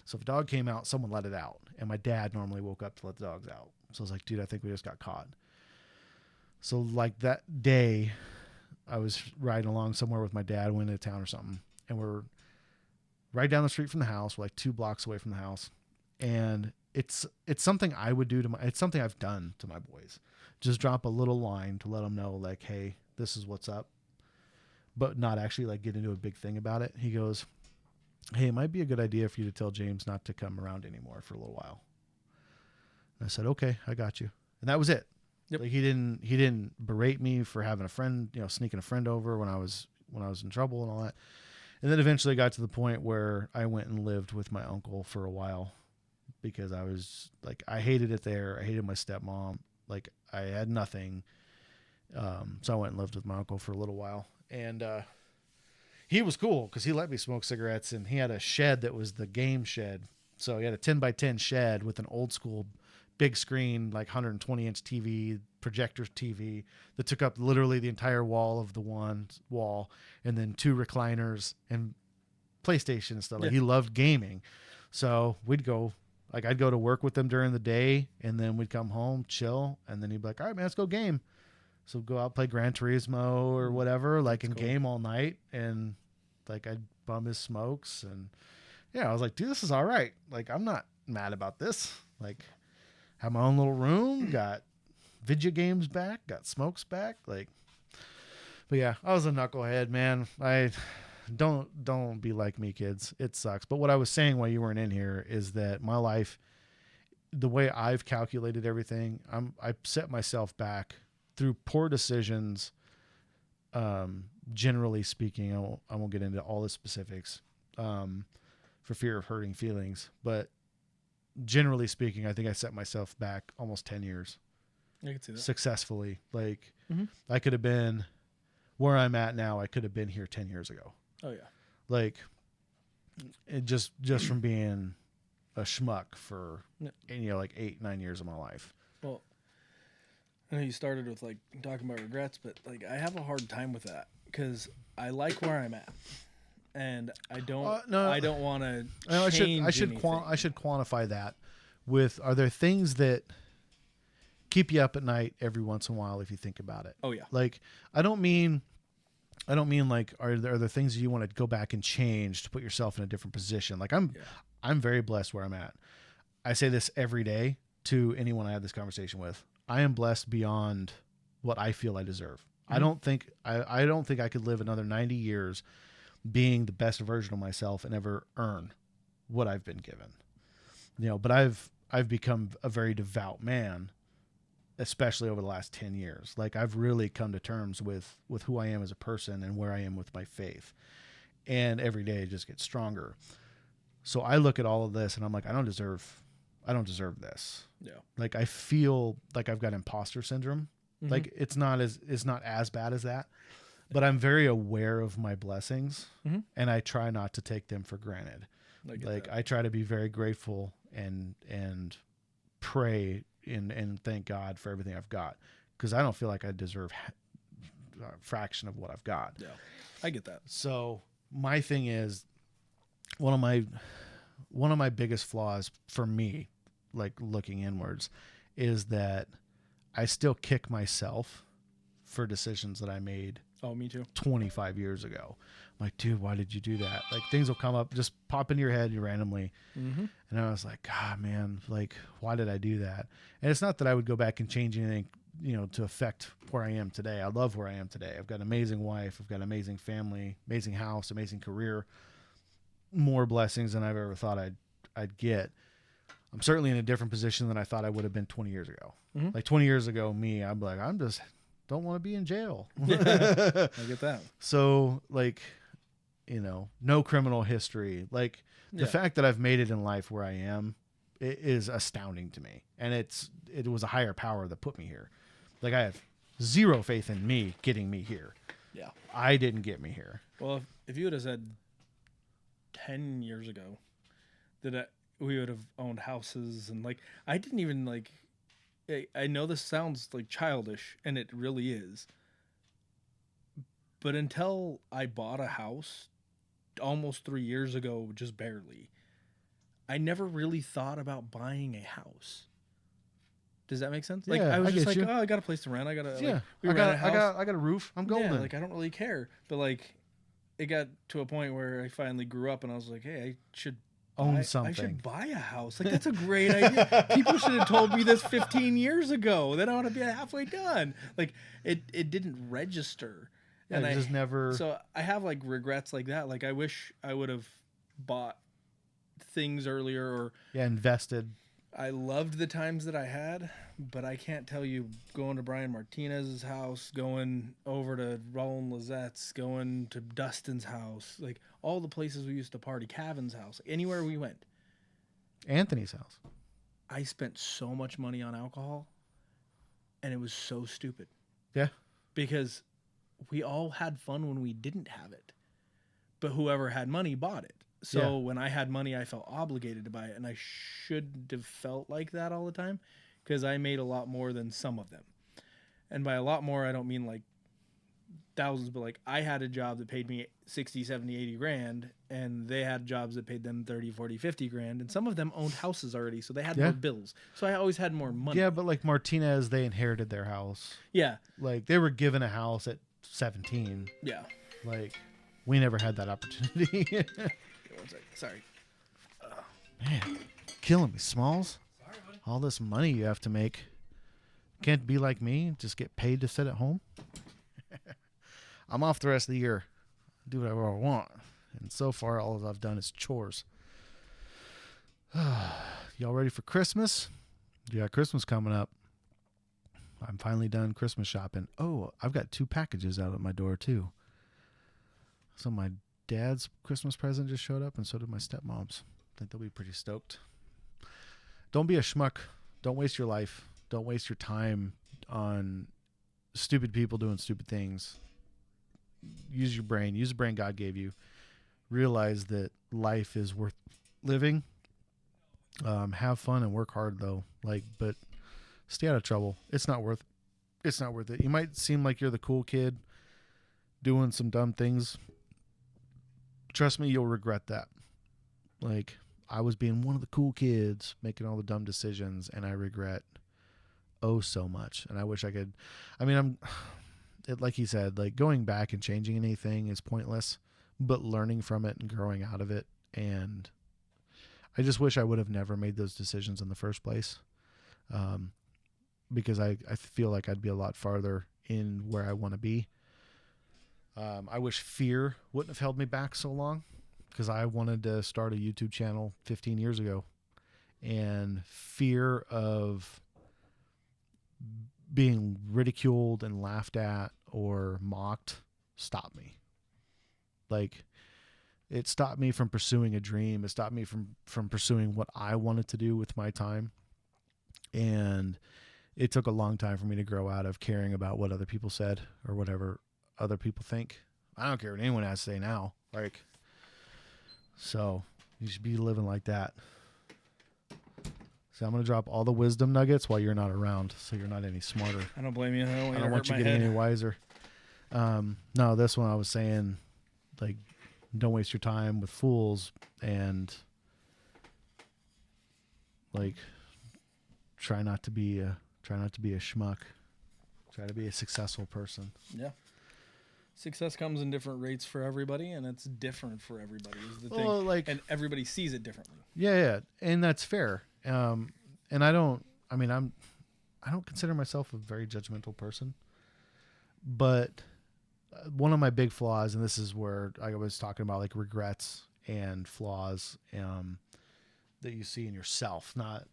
So if a dog came out, someone let it out. And my dad normally woke up to let the dogs out. So I was like, dude, I think we just got caught. So like that day, I was riding along somewhere with my dad, went into town or something. And we're right down the street from the house, we're like 2 blocks away from the house. And it's something I would do it's something I've done to my boys. Just drop a little line to let them know, like, hey, this is what's up. But not actually like get into a big thing about it. He goes, hey, it might be a good idea for you to tell James not to come around anymore for a little while. And I said, okay, I got you. And that was it. Yep. Like he didn't berate me for having a friend, sneaking a friend over when I was in trouble and all that. And then eventually got to the point where I went and lived with my uncle for a while because I was like, I hated it there. I hated my stepmom. Like I had nothing. So I went and lived with my uncle for a little while, and, he was cool because he let me smoke cigarettes, and he had a shed that was the game shed. So he had a 10x10 shed with an old school big screen, like 120-inch TV, projector TV that took up literally the entire wall of the one wall, and then 2 recliners and PlayStation and stuff. Like he loved gaming. So we'd go, like I'd go to work with them during the day, and then we'd come home, chill, and then he'd be like, all right, man, let's go game. So go out, play Gran Turismo or whatever, like and game all night. And like I'd bum his smokes, and yeah, I was like, dude, this is all right. Like I'm not mad about this. Like have my own little room, got video games back, got smokes back. Like, but yeah, I was a knucklehead, man. I don't be like me, kids. It sucks. But what I was saying while you weren't in here is that my life, the way I've calculated everything, I set myself back through poor decisions. Generally speaking, I won't get into all the specifics, for fear of hurting feelings, but generally speaking, I think I set myself back almost 10 years. I can see that. Successfully. Like I could have been where I'm at now. I could have been here 10 years ago. Oh yeah. Like it just from being a schmuck for, like 8-9 years of my life. Well, I know you started with like talking about regrets, but like I have a hard time with that because I like where I'm at, and I don't want to change. I should quantify that with, are there things that keep you up at night every once in a while if you think about it? Oh yeah. Like I don't mean like are there things you want to go back and change to put yourself in a different position? Like I'm very blessed where I'm at. I say this every day to anyone I have this conversation with. I am blessed beyond what I feel I deserve. I don't think I could live another 90 years being the best version of myself and ever earn what I've been given. But I've become a very devout man, especially over the last 10 years. Like I've really come to terms with who I am as a person and where I am with my faith. And every day it just gets stronger. So I look at all of this and I'm like, I don't deserve this. Yeah. Like I feel like I've got imposter syndrome. Like it's not as bad as that, but I'm very aware of my blessings and I try not to take them for granted. I try to be very grateful and pray and thank God for everything I've got. Cause I don't feel like I deserve a fraction of what I've got. Yeah. I get that. So my thing is one of my biggest flaws for me, like looking inwards, is that I still kick myself for decisions that I made. Oh, me too. 25 years ago. I'm like, dude, why did you do that? Like things will come up, just pop into your head randomly. And I was like, God, man, like, why did I do that? And it's not that I would go back and change anything, to affect where I am today. I love where I am today. I've got an amazing wife. I've got an amazing family, amazing house, amazing career, more blessings than I've ever thought I'd get. I'm certainly in a different position than I thought I would have been 20 years ago. Mhm. Like 20 years ago, me, I'm like, I'm just don't want to be in jail. I get that. So like, no criminal history. Like the Yeah. fact that I've made it in life where I am, it is astounding to me. And it was a higher power that put me here. Like I have zero faith in me getting me here. Yeah. I didn't get me here. Well, if you would have said 10 years ago that we would have owned houses and like, I didn't even like, I know this sounds like childish and it really is. But until I bought a house almost 3 years ago, just barely, I never really thought about buying a house. Does that make sense? Like Yeah, I was I just get like, you. oh, I got a place to rent. I got to Yeah. like, we I rent a house. got a roof. I'm golden. Yeah, like I don't really care. But like it got to a point where I finally grew up and I was like, hey, I should Own I something. should buy a house. Like that's a great idea. People should have told me this 15 years ago. Then I would to be halfway done. Like it didn't register. Yeah, And it I just never. so I have like regrets like that. Like I wish I would have bought things earlier, or Yeah, invested. I loved the times that I had, but I can't tell you going to Brian Martinez's house, going over to Roland Lizette's, going to Dustin's house, like all the places we used to party, Cavan's house, anywhere we went. Anthony's house. I spent so much money on alcohol, and it was so stupid. Yeah. Because we all had fun when we didn't have it, but whoever had money bought it. So Yeah. when I had money, I felt obligated to buy it, and I shouldn't have felt like that all the time because I made a lot more than some of them. And by a lot more, I don't mean like thousands, but like I had a job that paid me 60, 70, 80 grand, and they had jobs that paid them 30, 40, 50 grand, and some of them owned houses already, so they had Yeah. more bills. So I always had more money. Yeah, but like Martinez, they inherited their house. Yeah. Like they were given a house at 17. Yeah. Like we never had that opportunity. One second. Sorry. Man, killing me, Smalls. Sorry, buddy. All this money you have to make. Can't be like me, just get paid to sit at home. I'm off the rest of the year. Do whatever I want. And so far, all I've done is chores. Y'all ready for Christmas? You got Christmas coming up. I'm finally done Christmas shopping. Oh, I've got 2 packages out at my door, too. So my dad's Christmas present just showed up, and so did my stepmom's. I think they'll be pretty stoked. Don't be a schmuck. Don't waste your life. Don't waste your time on stupid people doing stupid things. Use your brain. Use the brain God gave you. Realize that life is worth living. Have fun and work hard though. But stay out of trouble. It's not worth it. You might seem like you're the cool kid doing some dumb things. Trust me, you'll regret that. Like I was being one of the cool kids making all the dumb decisions, and I regret so much. And I wish I could. I mean, like he said, like going back and changing anything is pointless, but learning from it and growing out of it. And I just wish I would have never made those decisions in the first place. Because I feel like I'd be a lot farther in where I want to be. I wish fear wouldn't have held me back so long, because I wanted to start a YouTube channel 15 years ago, and fear of being ridiculed and laughed at or mocked stopped me. Like it stopped me from pursuing a dream. It stopped me from pursuing what I wanted to do with my time. And it took a long time for me to grow out of caring about what other people said or whatever other people think. I don't care what anyone has to say now. So you should be living like that. So I'm going to drop all the wisdom nuggets while you're not around, so you're not any smarter. I don't blame you. I don't want you getting any wiser. No, this one I was saying, like, don't waste your time with fools, and like, try not to be a schmuck. Try to be a successful person. Yeah. Success comes in different rates for everybody, and it's different for everybody is the thing. Well, And everybody sees it differently. Yeah, and that's fair. And I don't consider myself a very judgmental person, but one of my big flaws, and this is where I was talking about like regrets and flaws, that you see in yourself, not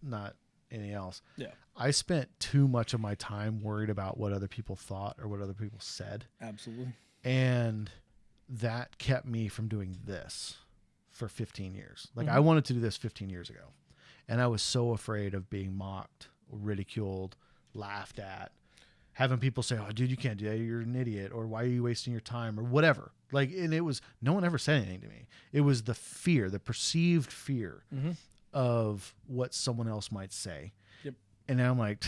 anything else. Yeah. I spent too much of my time worried about what other people thought or what other people said. Absolutely. And that kept me from doing this for 15 years. Like Mhm. I wanted to do this 15 years ago. And I was so afraid of being mocked, ridiculed, laughed at, having people say, "Oh, dude, you can't do that. You're an idiot," or "Why are you wasting your time?" or whatever. Like, and it was, no one ever said anything to me. It was the fear, the perceived fear Mhm. of what someone else might say. Yep. And now I'm like,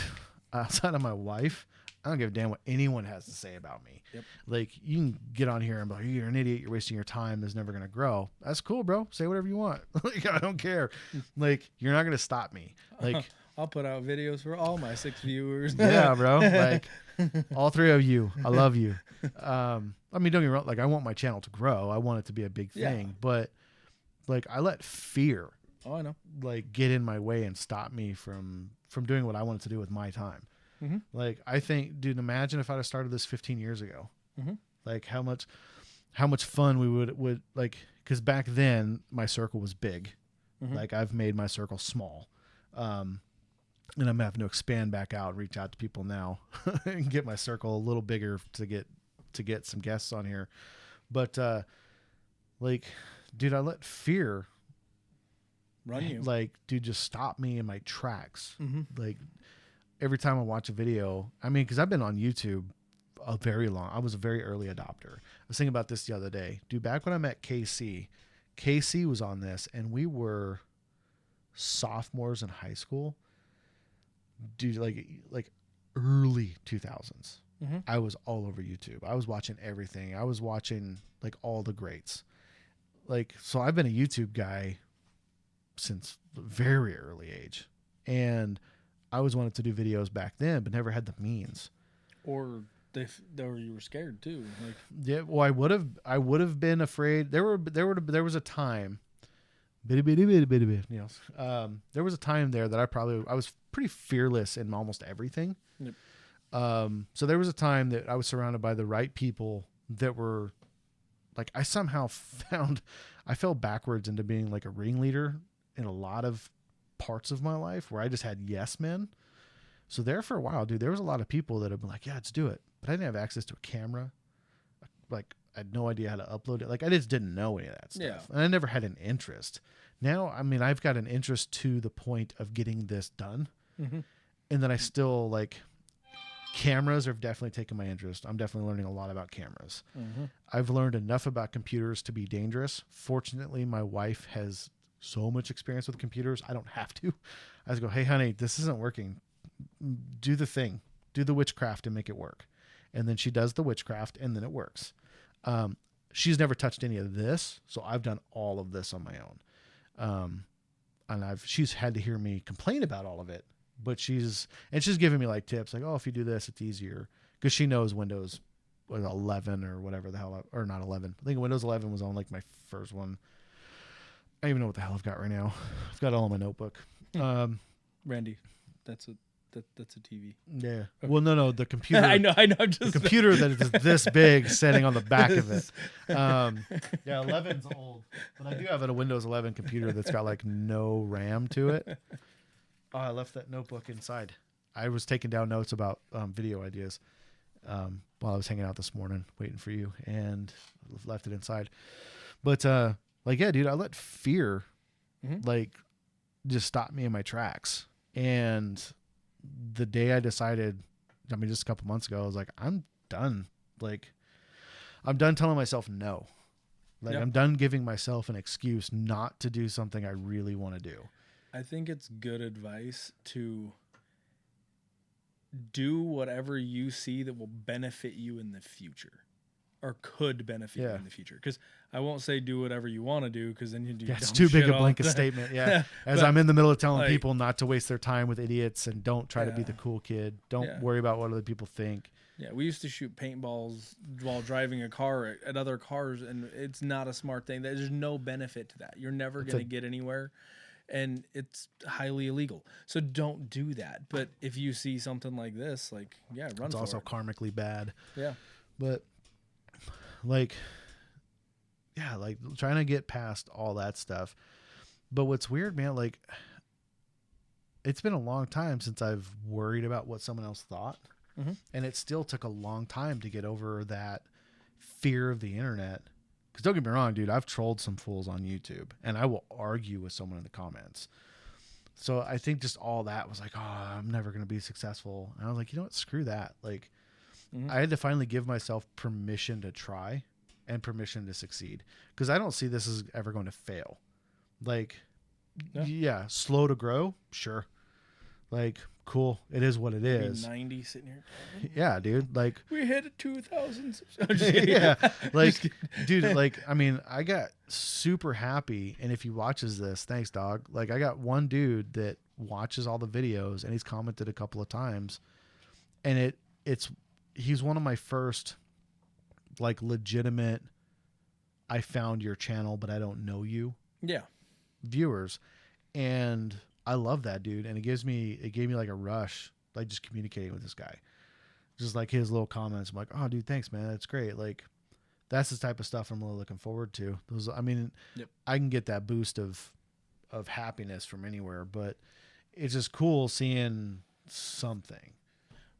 outside of my wife, I don't give a damn what anyone has to say about me. Yep. Like, you can get on here and be like, "You're an idiot. You're wasting your time. This is never going to grow." That's cool, bro. Say whatever you want. Like, I don't care. Like, you're not going to stop me. Like, I'll put out videos for all my 6 viewers. yeah, bro. Like, all 3 of you, I love you. I mean, don't get me wrong. Like, I want my channel to grow. I want it to be a big thing. Yeah. But, like, I let fear, Oh, I know. like, get in my way and stop me from doing what I wanted to do with my time. Mm-hmm. Like, I think, dude, imagine if I'd have started this 15 years ago. Mhm. Like, how much fun we would like, because back then my circle was big. Mhm. Like, I've made my circle small. And I'm having to expand back out and reach out to people now and get my circle a little bigger to get some guests on here. But, like, dude, I let fear, Run you. like, dude, just stop me in my tracks. Mm-hmm. Like, every time I watch a video, I mean, because I've been on YouTube a very long. I was a very early adopter. I was thinking about this the other day, dude. Back when I met KC was on this, and we were sophomores in high school. Dude, like early 2000s. Mm-hmm. I was all over YouTube. I was watching everything. I was watching like all the greats. Like, so I've been a YouTube guy since a very early age, and I always wanted to do videos back then, but never had the means. Or you were scared too. Like, Yeah, well, I would have been afraid. There was a time, there was a time there that I was pretty fearless in almost everything. Yep. So there was a time that I was surrounded by the right people that were like, I fell backwards into being like a ringleader in a lot of parts of my life where I just had yes men. So there for a while, dude, there was a lot of people that have been like, "Yeah, let's do it." But I didn't have access to a camera. Like, I had no idea how to upload it. Like, I just didn't know any of that stuff. Yeah. And I never had an interest. Now, I mean, I've got an interest to the point of getting this done. mm-hmm. And then I still, like, cameras have definitely taken my interest. I'm definitely learning a lot about cameras. Mm-hmm. I've learned enough about computers to be dangerous. Fortunately, my wife has so much experience with computers. I don't have to. I just go, "Hey, honey, this isn't working. Do the thing. Do the witchcraft and make it work." And then she does the witchcraft, and then it works. She's never touched any of this, so I've done all of this on my own. And she's had to hear me complain about all of it, but she's giving me like tips, like, "Oh, if you do this, it's easier," because she knows Windows 11 or whatever the hell, or not 11. I think Windows 11 was on like my first one. I don't even know what the hell I've got right now. I've got it all in my notebook. Randy, that's a TV. Yeah. Well, no, the computer. I know. I'm The just computer that is this big sitting on the back of it. Yeah, 11's old, but I do have a Windows 11 computer that's got like no RAM to it. Oh, I left that notebook inside. I was taking down notes about video ideas while I was hanging out this morning waiting for you, and left it inside. But like, yeah, dude, I let fear Mhm. like just stop me in my tracks. And the day I decided, I mean, just a couple months ago, I was like, I'm done. Like, I'm done telling myself no. Like, Yeah. I'm done giving myself an excuse not to do something I really want to do. I think it's good advice to do whatever you see that will benefit you in the future, or could benefit you Yeah. in the future. Because I won't say do whatever you want to do, because then you do. Yeah, it's dumb too big shit a all blanket the time. statement. Yeah. As But, I'm in the middle of telling like- people not to waste their time with idiots and don't try to be Yeah. the cool kid. Don't Yeah. worry about what other people think. Yeah, we used to shoot paintballs while driving a car at other cars, and it's not a smart thing. There's no benefit to that. You're never It's going to get anywhere, and it's highly illegal. So don't do that. But if you see something like this, like, yeah, run It's for also it. karmically bad. Yeah. But like, yeah, like trying to get past all that stuff. But what's weird, man, like it's been a long time since I've worried about what someone else thought. Mhm. And it still took a long time to get over that fear of the internet. Because don't get me wrong, dude, I've trolled some fools on YouTube and I will argue with someone in the comments. So I think just all that was like, oh, I'm never going to be successful. And I was like, you know what? Screw that. Like, I had to finally give myself permission to try and permission to succeed. Because I don't see this as ever going to fail. Like, yeah, slow to grow. Sure. Like, cool. It is what it is. 90 sitting here. Yeah, dude. Like, We hit 2,000. yeah. Like, dude, like, I mean, I got super happy. And if he watches this, thanks, dog. Like, I got one dude that watches all the videos and he's commented a couple of times. And he's one of my first, like, legitimate, I found your channel, but I don't know you Yeah. viewers. And I love that dude. And it gave me like a rush, like just communicating with this guy. Just like his little comments. I'm like, oh dude, thanks, man. That's great. Like that's the type of stuff I'm really looking forward to. Those, I mean, Yep. I can get that boost of happiness from anywhere, but it's just cool seeing something.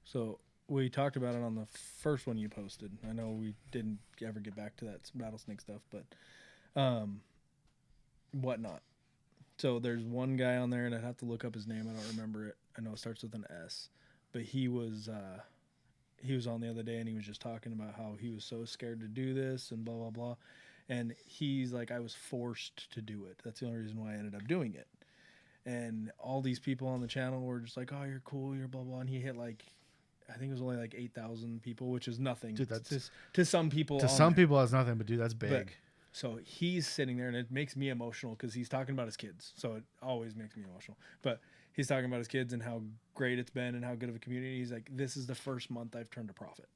So we talked about it on the first one you posted. I know we didn't ever get back to that rattlesnake stuff, but whatnot. So there's one guy on there, and I'd have to look up his name. I don't remember it. I know it starts with an S, but he was on the other day, and he was just talking about how he was so scared to do this and blah blah blah. And he's like, I was forced to do it. That's the only reason why I ended up doing it. And all these people on the channel were just like, oh, you're cool, you're blah blah. And he hit like, I think it was only like 8,000 people, which is nothing. Dude, that's to some people. To some people, that's nothing, but dude, that's big. But, so he's sitting there, and it makes me emotional because he's talking about his kids. So it always makes me emotional. But he's talking about his kids and how great it's been and how good of a community. He's like, this is the first month I've turned a profit.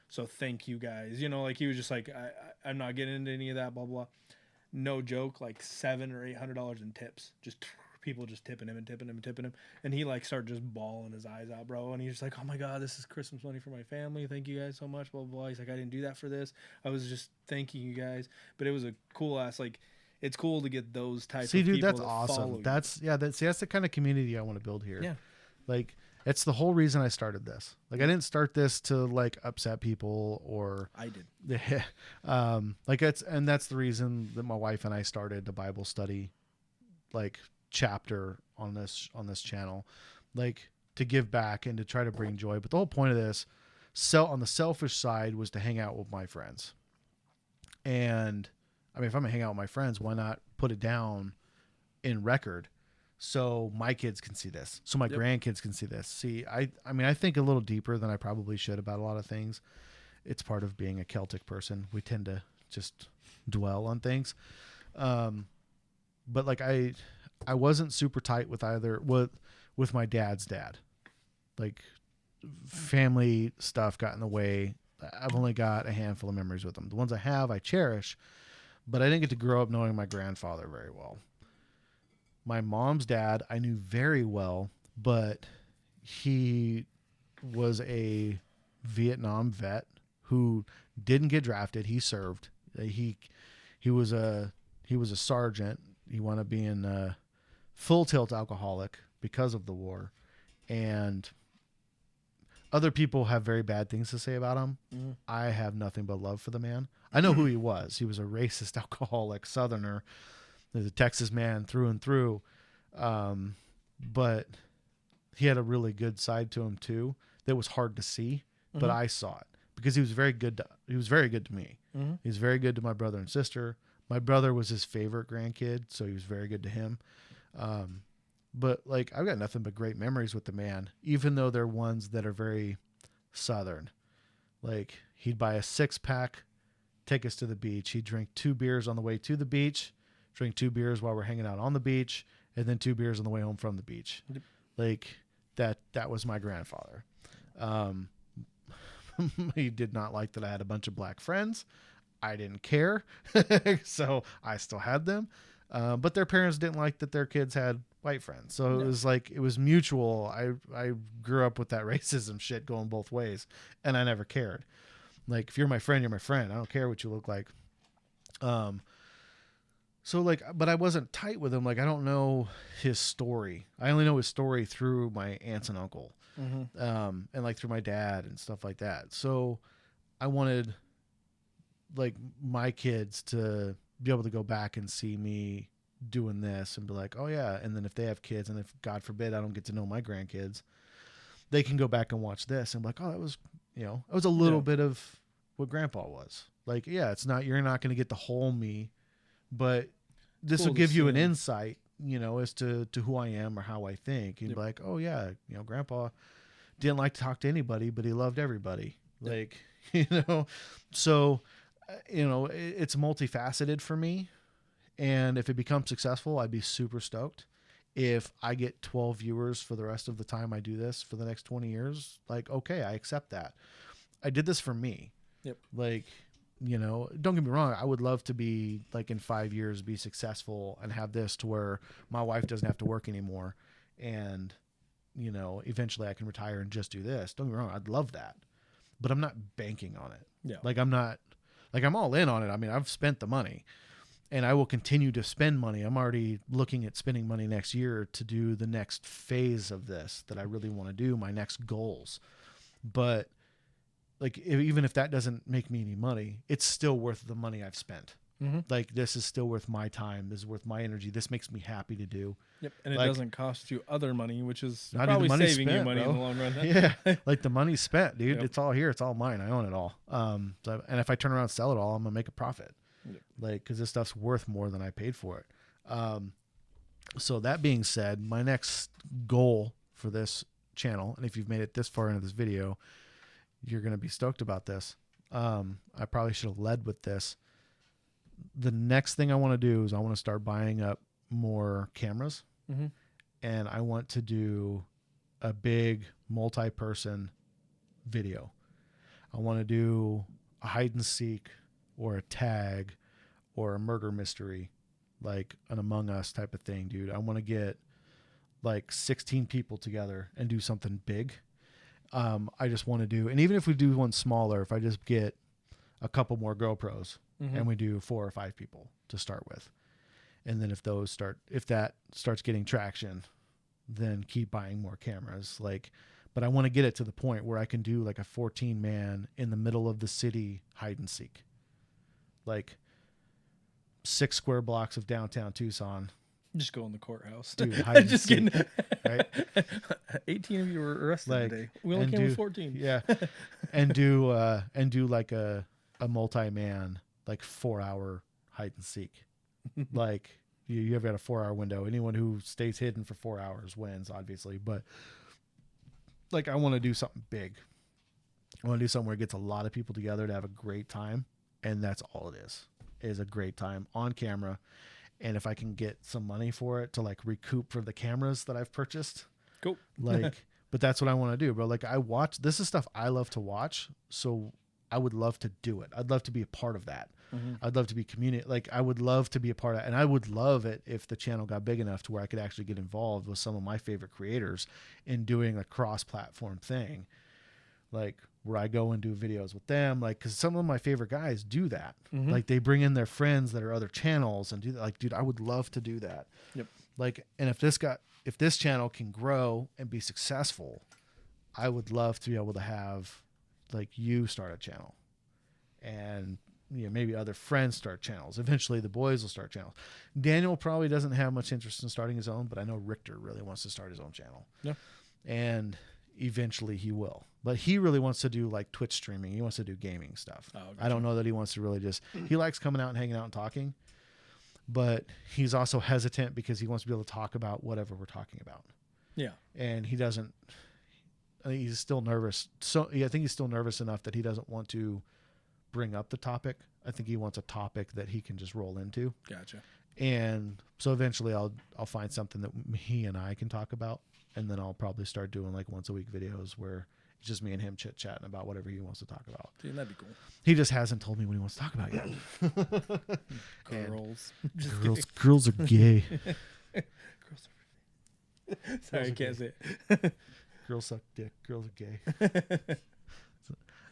So thank you guys. You know, like he was just like, I'm not getting into any of that, blah, blah. No joke, like $700 or $800 in tips. Just people just tipping him and tipping him and tipping him. And he like started just bawling his eyes out, bro. And he's just like, oh my God, this is Christmas money for my family. Thank you guys so much, blah, blah, blah. He's like, I didn't do that for this. I was just thanking you guys. But it was a cool ass, like, it's cool to get those types of people. See, dude, that's that awesome. That's the kind of community I want to build here. Yeah. Like, it's the whole reason I started this. Like, I didn't start this to like upset people or I did. that's the reason that my wife and I started the Bible study, like, chapter on this channel, like to give back and to try to bring joy. But the whole point of this, on the selfish side, was to hang out with my friends. And I mean, if I'm gonna hang out with my friends, why not put it down in record so my kids can see this, so my grandkids can see this. See, I mean, I think a little deeper than I probably should about a lot of things. It's part of being a Celtic person. We tend to just dwell on things. But like I wasn't super tight with with my dad's dad. Like, family stuff got in the way. I've only got a handful of memories with him. The ones I have, I cherish, but I didn't get to grow up knowing my grandfather very well. My mom's dad, I knew very well, but he was a Vietnam vet who didn't get drafted. He served. He was a sergeant. He wound up being a full tilt alcoholic because of the war, and other people have very bad things to say about him. Mm-hmm. I have nothing but love for the man. I know who he was. He was a racist alcoholic Southerner. He's a Texas man through and through. But he had a really good side to him too that was hard to see, but I saw it because he was very good to me. Mm-hmm. He was very good to my brother and sister. My brother was his favorite grandkid, so he was very good to him. But like, I've got nothing but great memories with the man, even though they're ones that are very Southern. Like, he'd buy a 6-pack, take us to the beach. He'd drink 2 beers on the way to the beach, drink 2 beers while we're hanging out on the beach, and then 2 beers on the way home from the beach. Like, that was my grandfather. He did not like that I had a bunch of black friends. I didn't care. So I still had them. But their parents didn't like that their kids had white friends. So it was like, it was mutual. I grew up with that racism shit going both ways, and I never cared. Like, if you're my friend, you're my friend. I don't care what you look like. So like, but I wasn't tight with him. Like, I don't know his story. I only know his story through my aunts and uncle, Mm-hmm. and like through my dad and stuff like that. So I wanted like my kids to be able to go back and see me doing this and be like, oh yeah. And then if they have kids, and if God forbid I don't get to know my grandkids, they can go back and watch this and be like, oh, that was, it was a little Yeah. bit of what Grandpa was. Like, yeah, you're not going to get the whole me, but this Cool will to give you see an him. insight, as to who I am or how I think. And Yep. be like, oh yeah, Grandpa didn't like to talk to anybody, but he loved everybody. Yep. Like, so, it's multifaceted for me. And if it becomes successful, I'd be super stoked. If I get 12 viewers for the rest of the time I do this for the next 20 years, like, okay, I accept that. I did this for me. Yep. Like, don't get me wrong. I would love to be like in 5 years, be successful and have this to where my wife doesn't have to work anymore. And, eventually I can retire and just do this. Don't get me wrong. I'd love that, but I'm not banking on it. Yeah. Like, I'm all in on it. I mean, I've spent the money and I will continue to spend money. I'm already looking at spending money next year to do the next phase of this that I really want to do, my next goals. But like, even if that doesn't make me any money, it's still worth the money I've spent. Mm-hmm. Like, this is still worth my time. This is worth my energy. This makes me happy to do. Yep. And it Like- doesn't cost you other money, which is Not probably even money saving you spent, money bro. in the long run. Yeah. Like, the money's spent, dude. Yep. It's all here. It's all mine. I own it all. And if I turn around and sell it all, I'm going to make a profit. Yep. Like, because this stuff's worth more than I paid for it. So that being said, my next goal for this channel, and if you've made it this far into this video, you're going to be stoked about this. I probably should have led with this. The next thing I want to do is I want to start buying up more cameras, Mm-hmm. and I want to do a big multi-person video. I want to do a hide and seek or a tag or a murder mystery, like an Among Us type of thing, dude. I want to get like 16 people together and do something big. I just want to do, and even if we do one smaller, if I just get a couple more GoPros Mm-hmm. and we do 4 or 5 people to start with. And then if that starts getting traction, then keep buying more cameras. Like, but I want to get it to the point where I can do like a 14-man in the middle of the city hide and seek. Like 6 square blocks of downtown Tucson. Just go in the courthouse. Dude, hide and Just seek, kidding. right? 18 of you were arrested Like, today. We only and came with do- 14. Yeah. and do like a multi-man, like 4-hour hide and seek. Like, you have got a 4-hour window. Anyone who stays hidden for 4 hours wins, obviously. But like, I want to do something big. I want to do something where it gets a lot of people together to have a great time. And that's all it is a great time on camera. And if I can get some money for it to like recoup for the cameras that I've purchased, Cool. like, but that's what I want to do, bro. Like, this is stuff I love to watch. So I would love to do it. I'd love to be a part of that. Mm-hmm. I'd love to be like, I would love to be a part of it. And I would love it if the channel got big enough to where I could actually get involved with some of my favorite creators in doing a cross-platform thing. Like, where I go and do videos with them, like, because some of my favorite guys do that. Mhm. Like, they bring in their friends that are other channels and do that. Like, dude, I would love to do that. Yep. Like, and if this channel can grow and be successful, I would love to be able to have like you start a channel, and maybe other friends start channels. Eventually, the boys will start channels. Daniel probably doesn't have much interest in starting his own, but I know Richter really wants to start his own channel. Yeah. And eventually he will. But he really wants to do like Twitch streaming. He wants to do gaming stuff. Oh, I don't know that he wants to really he likes coming out and hanging out and talking, but he's also hesitant because he wants to be able to talk about whatever we're talking about. Yeah. And he doesn't, I think he's still nervous. So I think he's still nervous enough that he doesn't want to bring up the topic. I think he wants a topic that he can just roll into. Gotcha. And so eventually I'll find something that he and I can talk about. And then I'll probably start doing like once a week videos where it's just me and him chit chatting about whatever he wants to talk about. Dude, that'd be cool. He just hasn't told me what he wants to talk about yet. And Girls. Just kidding. girls are gay. Girls are... Sorry, I can't say it. Girls suck dick. Girls are gay.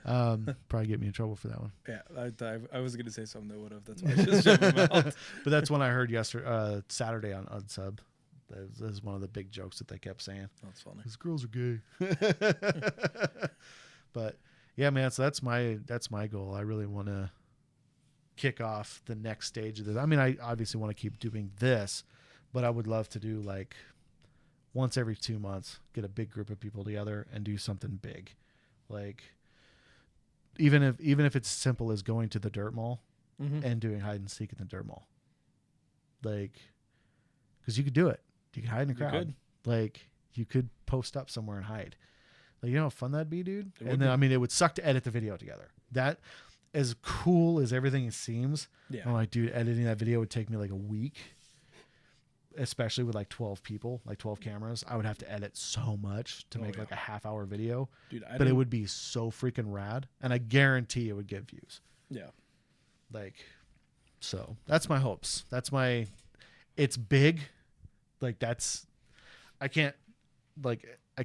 Probably get me in trouble for that one. Yeah, I was gonna say something that would have. That's why I just shut my mouth. But that's when I heard Saturday on Unsub. That was one of the big jokes that they kept saying. That's funny. These girls are gay. But yeah, man. So that's my goal. I really want to kick off the next stage of this. I mean, I obviously want to keep doing this, but I would love to do like once every 2 months, get a big group of people together and do something big. Like even if it's simple as going to the dirt mall and doing hide and seek in the dirt mall. Like, because you could do it. You could hide in a crowd. could. Like, you could post up somewhere and hide. Like, you know how fun that'd be, dude? It would And then, be. I mean, it would suck to edit the video together. That, as cool as everything seems, Yeah. I'm like, dude, editing that video would take me like a week, especially with like 12 people, like 12 cameras. I would have to edit so much to make like a half-hour video. Dude, But it would be so freaking rad. And I guarantee it would get views. Yeah. Like, so that's my hopes. It's big. Like, I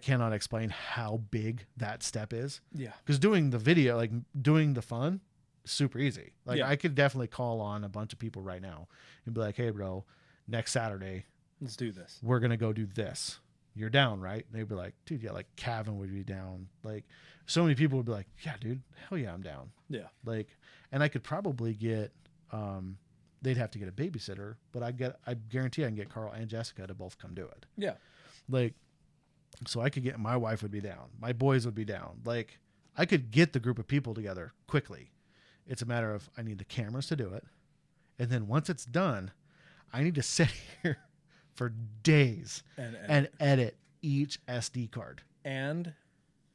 cannot explain how big that step is. Yeah. Because doing the video, like doing the fun, super easy. Like, Yeah. I could definitely call on a bunch of people right now and be like, hey, bro, next Saturday, Let's do this. we're going to go do this. You're down, right? And they'd be like, dude, yeah, like Kevin would be down. Like, so many people would be like, yeah, dude, hell yeah, I'm down. Yeah. Like, and I could probably get, they'd have to get a babysitter, but I guarantee I can get Carl and Jessica to both come do it. Yeah. Like, so I could get, my wife would be down. My boys would be down. Like, I could get the group of people together quickly. It's a matter of, I need the cameras to do it. And then once it's done, I need to sit here for days and edit each SD card. And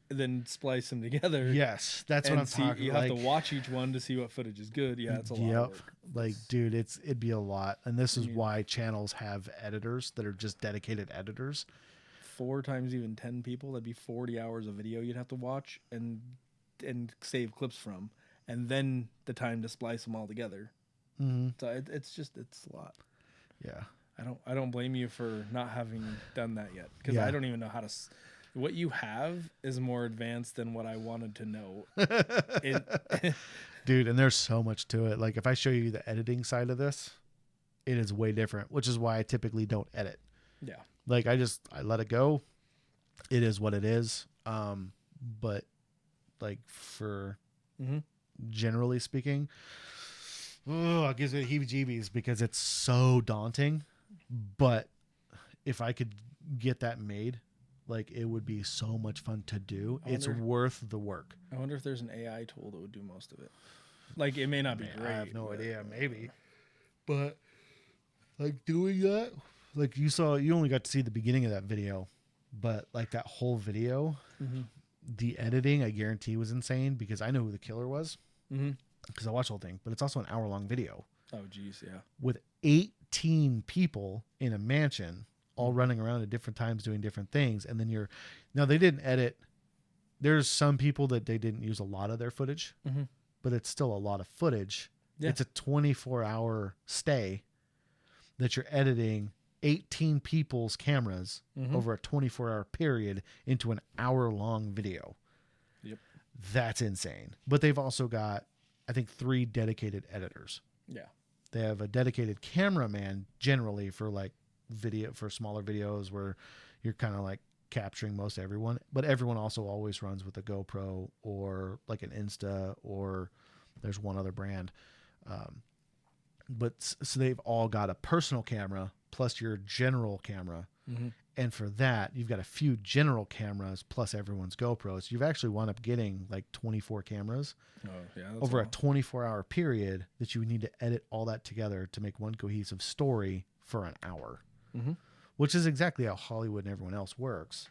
then splice them together. Yes, that's what I'm talking You about. have to watch each one to see what footage is good. Yeah, it's a lot of work. Like, dude, it'd be a lot. And this is why channels have editors that are just dedicated editors. 4 times even 10 people, that'd be 40 hours of video you'd have to watch and save clips from, and then the time to splice them all together. Mm-hmm. So it's a lot. Yeah. I don't blame you for not having done that yet, because Yeah. I don't even know how to. What you have is more advanced than what I wanted to know. Dude, and there's so much to it. Like, if I show you the editing side of this, it is way different, which is why I typically don't edit. Yeah. Like, I let it go. It is what it is. But like, for generally speaking, it gives me heebie-jeebies because it's so daunting. But if I could get that made, like, it would be so much fun to do. It's worth the work. I wonder if there's an AI tool that would do most of it. Like, it may not be great. I have no idea, maybe. But like, doing that, like, you only got to see the beginning of that video, but like that whole video, the editing, I guarantee, was insane because I know who the killer was because I watched the whole thing. But it's also an hour-long video. Oh, geez, yeah. With 18 people in a mansion, all running around at different times doing different things. And then now they didn't edit. There's some people that they didn't use a lot of their footage, but it's still a lot of footage. Yeah. It's a 24-hour stay that you're editing 18 people's cameras over a 24-hour period into an hour-long video. Yep. That's insane. But they've also got, I think, 3 dedicated editors. Yeah. They have a dedicated cameraman generally for like for smaller videos where you're kind of like capturing most everyone, but everyone also always runs with a GoPro or like an Insta, or there's one other brand. But so they've all got a personal camera plus your general camera. And for that, you've got a few general cameras plus everyone's GoPros. You've actually wound up getting like 24 cameras over a 24-hour period that you would need to edit all that together to make one cohesive story for an hour, which is exactly how Hollywood and everyone else works.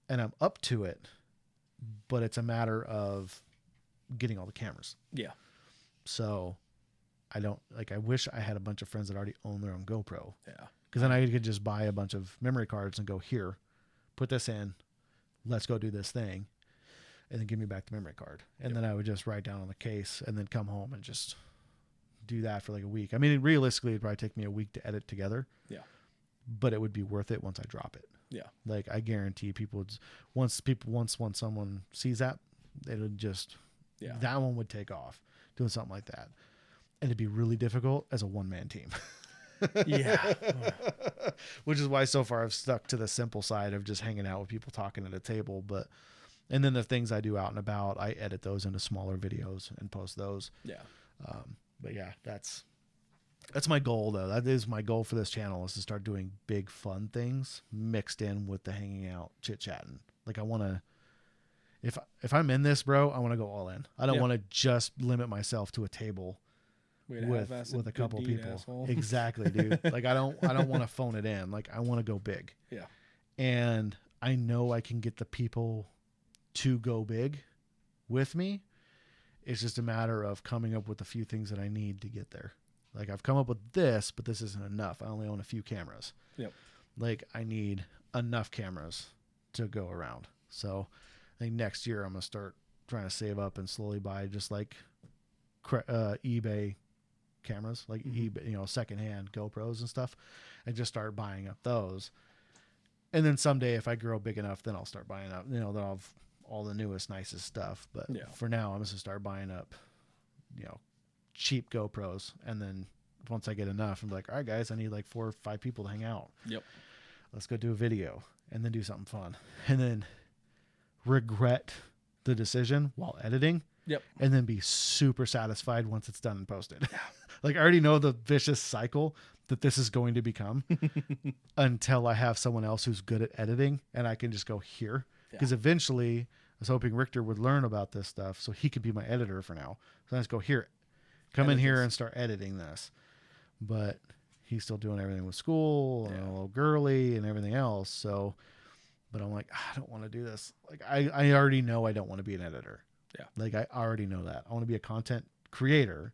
And I'm up to it, but it's a matter of getting all the cameras. Yeah. So I wish I had a bunch of friends that already own their own GoPro. Yeah. Because then I could just buy a bunch of memory cards and go, here, put this in, let's go do this thing, and then give me back the memory card. And then I would just write down on the case and then come home and just do that for like a week. I mean, realistically, it'd probably take me a week to edit together. Yeah. But it would be worth it once I drop it. Yeah. Like, I guarantee people would, once someone sees that, it would just, Yeah. that one would take off doing something like that. And it'd be really difficult as a one-man team. Yeah. Which is why so far I've stuck to the simple side of just hanging out with people talking at a table. And then the things I do out and about, I edit those into smaller videos and post those. Yeah. But yeah, that's my goal though. That is my goal for this channel, is to start doing big fun things mixed in with the hanging out, chit chatting. Like I want to, if I'm in this, bro, I want to go all in. I don't want to just limit myself to a table with a couple people. Asshole. Exactly, dude. Like I don't want to phone it in. Like I want to go big. Yeah. And I know I can get the people to go big with me. It's just a matter of coming up with a few things that I need to get there. Like I've come up with this, but this isn't enough. I only own a few cameras. Yep. Like I need enough cameras to go around. So I think next year I'm going to start trying to save up and slowly buy just like eBay cameras, like eBay, secondhand GoPros and stuff, and just start buying up those. And then someday if I grow big enough, then I'll start buying up, then I'll have all the newest, nicest stuff. But for now, I'm just going to start buying up, cheap GoPros. And then once I get enough, I'm like, all right, guys, I need like 4 or 5 people to hang out. Yep. Let's go do a video and then do something fun. And then regret the decision while editing. Yep. And then be super satisfied once it's done and posted. Like I already know the vicious cycle that this is going to become until I have someone else who's good at editing and I can just go here. Because eventually I was hoping Richter would learn about this stuff so he could be my editor for now. So I just go here, come in here and start editing this. But he's still doing everything with school and a little girly and everything else. So, but I'm like, I don't want to do this. Like I already know I don't want to be an editor. Yeah. Like I already know that. I want to be a content creator.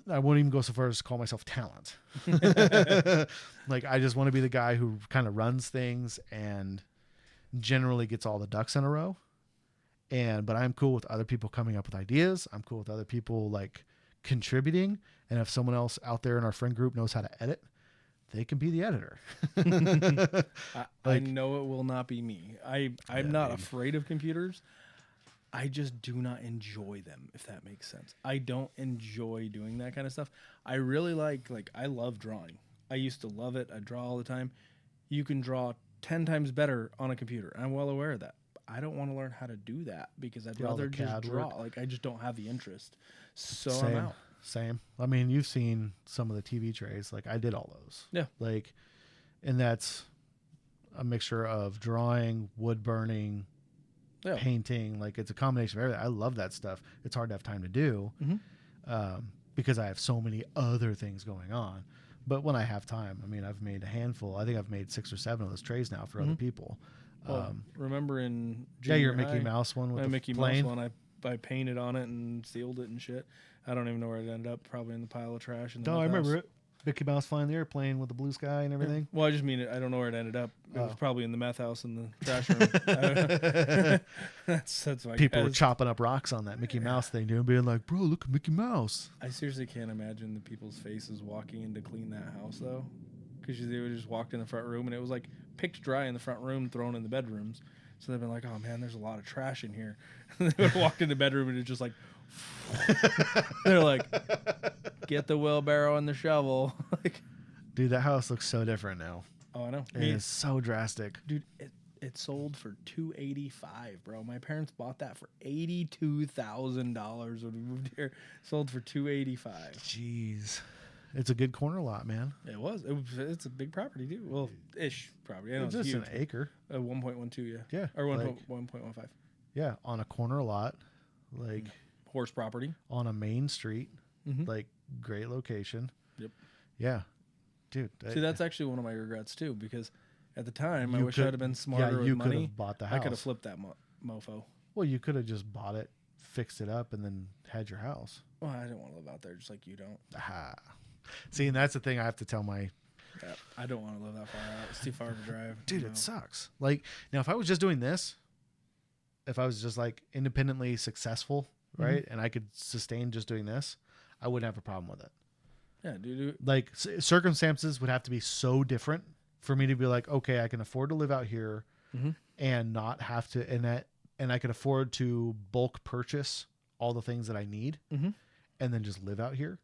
I won't even go so far as to call myself talent. Like I just want to be the guy who kind of runs things and generally gets all the ducks in a row. But I'm cool with other people coming up with ideas. I'm cool with other people like contributing. And if someone else out there in our friend group knows how to edit, they can be the editor. I know it will not be me. I'm not afraid of computers. I just do not enjoy them, if that makes sense. I don't enjoy doing that kind of stuff. I really like I love drawing. I used to love it. I draw all the time. You can draw 10 times better on a computer. I'm well aware of that. I don't want to learn how to do that because I'd rather just draw. Like I just don't have the interest. So I'm out. Same. I mean, you've seen some of the TV trays. Like I did all those. Yeah. Like, and that's a mixture of drawing, wood burning, painting. Like it's a combination of everything. I love that stuff. It's hard to have time to do because I have so many other things going on. But when I have time, I mean, I've made a handful. I think I've made 6 or 7 of those trays now for other people. Well, remember in your Mickey Mouse one with the Mickey plane? Mouse one, I painted on it and sealed it and shit. I don't even know where it ended up. Probably in the pile of trash. In the I remember it. Mickey Mouse flying the airplane with the blue sky and everything. Well, I just mean it. I don't know where it ended up. It was probably in the meth house in the trash room. that's my people guess. were chopping up rocks on that Mickey Mouse thing, dude, and being like, "Bro, look at Mickey Mouse." I seriously can't imagine the people's faces walking in to clean that house though, because they would just walked in the front room and it was like picked dry in the front room, thrown in the bedrooms. So they've been like, "Oh man, there's a lot of trash in here." They would have walked in the bedroom and it's just like, they're like, "Get the wheelbarrow and the shovel." Like, dude, that house looks so different now. Oh, I know. It is so drastic, dude. It sold for $285, bro. My parents bought that for $82,000 when we moved here. Sold for $285. Jeez, it's a good corner lot, man. It's a big property, dude. Well, ish property. I know it's just huge. an acre. 1.12, yeah. Yeah, or 1.15. Yeah, on a corner lot, like horse property on a main street, like great location. Yep. Yeah, dude. See, that's actually one of my regrets too, because at the time I wish I'd have been smarter with money. Could have bought the house. I could have flipped that mofo. Well, you could have just bought it, fixed it up, and then had your house. Well, I didn't want to live out there just like you don't. Aha. See, and that's the thing I have to tell my... Yeah, I don't want to live that far out. It's too far to drive. Dude, it sucks. Like, now, if I was just doing this, if I was just, like, independently successful, right, and I could sustain just doing this, I wouldn't have a problem with it. Yeah, dude. Like, circumstances would have to be so different... for me to be like, okay, I can afford to live out here and not have to, and that, like, be able to and I could afford to bulk purchase all the things that I need Mm-hmm. and then just live out here,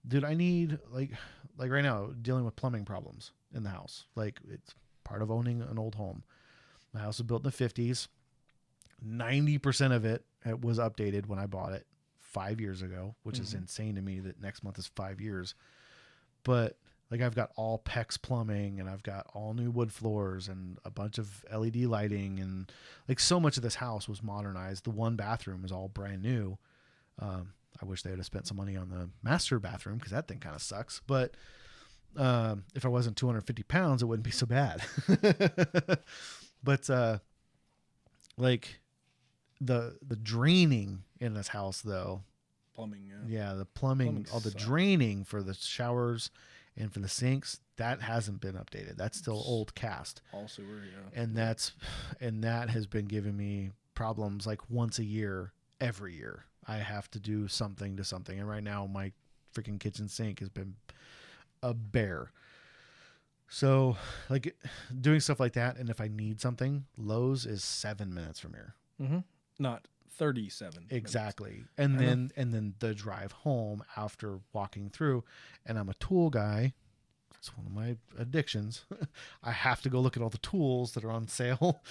dude, I need like right now dealing with plumbing problems in the house. Like it's part of owning an old home. My house was built in the 50s. 90% of it was updated when I bought it 5 years ago, which is insane to me that next month is 5 years. But like I've got all PEX plumbing and I've got all new wood floors and a bunch of LED lighting, and like so much of this house was modernized. The one bathroom is all brand new. I wish they would have spent some money on the master bathroom because that thing kind of sucks. But if I wasn't 250 pounds, it wouldn't be so bad. But like the draining in this house, though, Plumbing. yeah, the plumbing, all the sucks. draining for the showers and for the sinks, that hasn't been updated. That's still old cast, All sewer. Yeah. and that has been giving me problems like once a year, every year. I have to do something to something, and right now my freaking kitchen sink has been a bear. So like doing stuff like that, and if I need something, Lowe's is 7 minutes from here. Mm-hmm. Not 37. Exactly. And I then the drive home after walking through, and I'm a tool guy. It's one of my addictions. I have to go look at all the tools that are on sale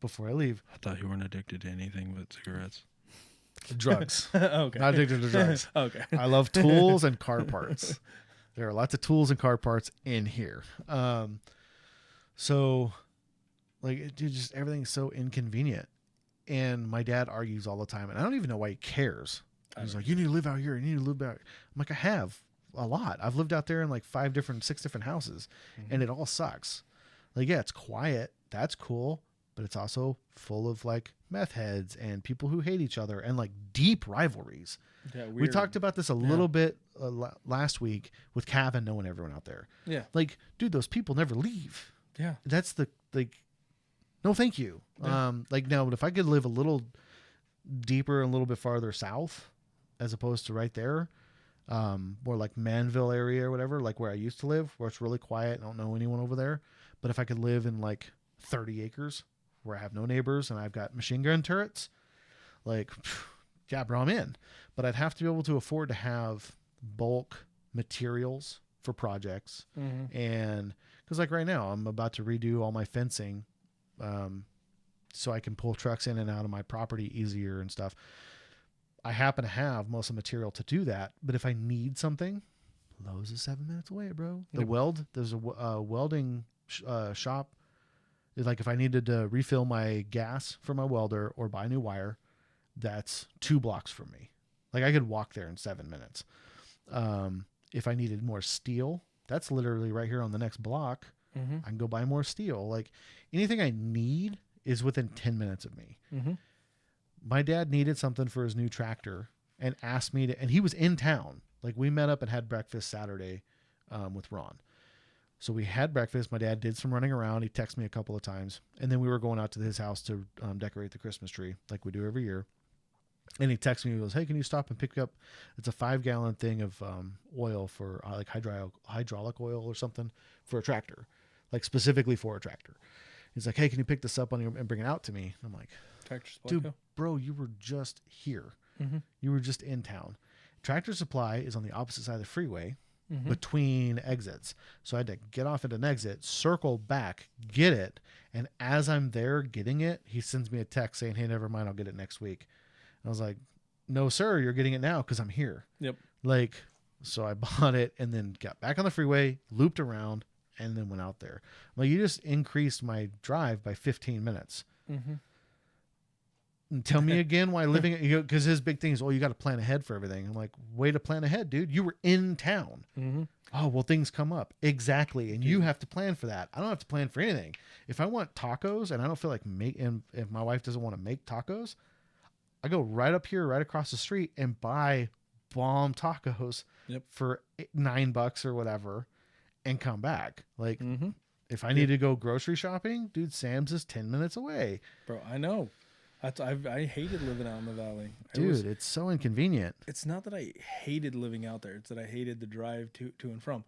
before I leave. I thought you weren't addicted to anything but cigarettes. Drugs. Okay. Not addicted to drugs. Okay. I love tools and car parts. There are lots of tools and car parts in here. So like, dude, just everything's so inconvenient. And my dad argues all the time, and I don't even know why he cares. He's like, you need to live out here. You need to live out. I'm like, I have a lot. I've lived out there in like 6 different houses, and it all sucks. Like, yeah, it's quiet. That's cool. But it's also full of like meth heads and people who hate each other and like deep rivalries. Yeah, We weird. talked about this a little bit last week with Cav and knowing everyone out there. Yeah. Like, dude, those people never leave. Yeah. That's the, like, no, thank you. Yeah. Like, no, but if I could live a little deeper and a little bit farther south as opposed to right there, more like Manville area or whatever, like where I used to live, where it's really quiet. I don't know anyone over there. But if I could live in like 30 acres where I have no neighbors and I've got machine gun turrets, like, yeah, bro, I'm in. But I'd have to be able to afford to have bulk materials for projects. Mm-hmm. And because like right now, I'm about to redo all my fencing, so I can pull trucks in and out of my property easier and stuff. I happen to have most of the material to do that. But if I need something, Lowe's is 7 minutes away, bro. There's a welding shop. It's like if I needed to refill my gas for my welder or buy new wire, that's 2 blocks from me. Like I could walk there in 7 minutes. If I needed more steel, that's literally right here on the next block. Mm-hmm. I can go buy more steel. Like anything I need is within 10 minutes of me. Mm-hmm. My dad needed something for his new tractor and asked me to, and he was in town. Like we met up and had breakfast Saturday with Ron. So we had breakfast. My dad did some running around. He texted me a couple of times. And then we were going out to his house to decorate the Christmas tree like we do every year. And he texted me, he goes, hey, can you stop and pick up, it's a 5-gallon thing of oil for like hydraulic oil or something for a tractor, like specifically for a tractor. He's like, hey, can you pick this up on your, and bring it out to me? I'm like, Tractor Supply dude, Co. bro, you were just here. Mm-hmm. You were just in town. Tractor Supply is on the opposite side of the freeway Mm-hmm. between exits. So I had to get off at an exit, circle back, get it. And as I'm there getting it, he sends me a text saying, hey, never mind, I'll get it next week. I was like, no, sir, you're getting it now because I'm here. Yep. Like, so I bought it and then got back on the freeway, looped around, and then went out there. Like, you just increased my drive by 15 minutes. Mm-hmm. And tell me again why living, because his big thing is, oh, you got to plan ahead for everything. I'm like, way to plan ahead, dude. You were in town. Mm-hmm. Oh, well, things come up. Exactly. And you have to plan for that. I don't have to plan for anything. If I want tacos and I don't feel like and if my wife doesn't want to make tacos, I go right up here, right across the street and buy bomb tacos for $9 or whatever and come back. Like, Mm-hmm. if I need to go grocery shopping, dude, Sam's is 10 minutes away. Bro, I know. I hated living out in the valley. Dude, it's so inconvenient. It's not that I hated living out there. It's that I hated the drive to and from.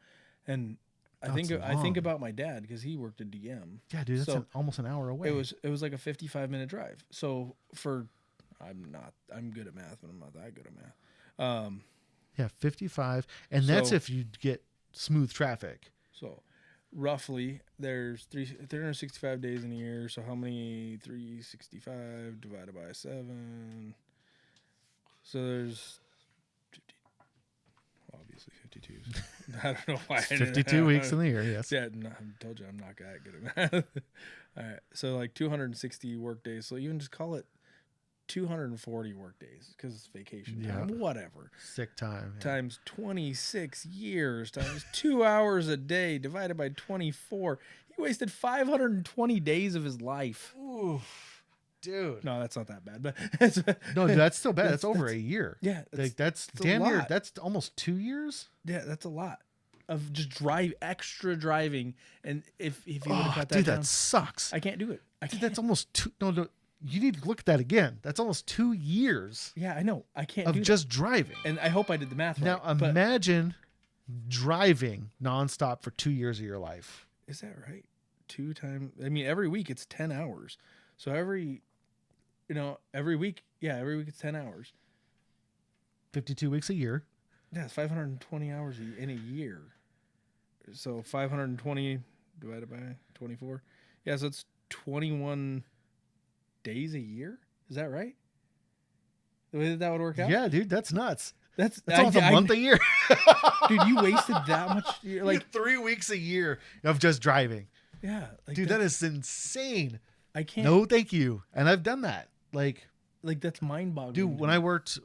And I Oh, think it's I think long. about my dad because he worked at DM. Yeah, dude, that's So almost an hour away. it was like a 55-minute drive. So I'm good at math, but I'm not that good at math. Yeah, 55, and that's So- if you get smooth traffic. So roughly there's 365 days in a year. So how many 365 divided by 7? So there's 50, obviously 52s. I don't know why. I didn't- 52 weeks in the year, yes. Yeah, no, I told you I'm not that good at math. All right, so like 260 work days. So even just call it 240 work days because it's vacation time. Yeah. Whatever. Sick time. Yeah. Times 26 years times 2 hours a day divided by 24. He wasted 520 days of his life. Oof, dude. No, that's not that bad, but it's, No, dude, that's still bad. That's, That's- over a year. yeah, Like that's a damn near. lot. That's almost 2 years. yeah, that's a lot of just extra driving. And if you would have Oh, cut that dude, down, that sucks. I can't do it. I Dude, can't. that's almost two. No, you need to look at that again. That's almost 2 years Yeah, I know. I can't of do just driving. that. And I hope I did the math right. Now but imagine driving nonstop for 2 years of your life. is that right? 2 times. I mean, every week it's 10 hours. So every week, every week it's 10 hours. 52 weeks a year. Yeah, it's 520 hours in a year. So 520 divided by 24. Yeah, so it's 21 days a year. Is that right? The way that would work out? Yeah, dude, that's nuts. That's That's almost a month a year. Dude, you wasted that much. You're like, 3 weeks a year of just driving. yeah. Like Dude, that is insane. I can't. No, thank you. And I've done that. Like, That's mind boggling. dude, when I worked,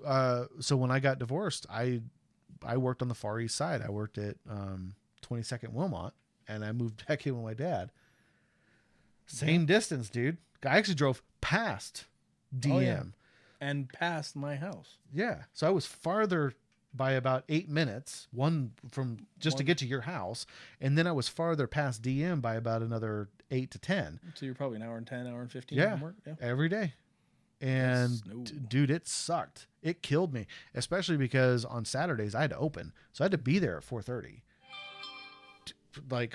so when I got divorced, I worked on the Far East Side. I worked at 22nd Wilmot, and I moved back in with my dad. Same distance, dude. I actually drove past DM. Oh, yeah. And past my house. Yeah. So I was farther by about 8 minutes, one from just to get to your house. And then I was farther past DM by about another 8 to 10 So you're probably an hour and 10, hour and 15 Yeah. from work. Yeah. every day. And No. dude, it sucked. It killed me, especially because on Saturdays I had to open. So I had to be there at 4:30. Like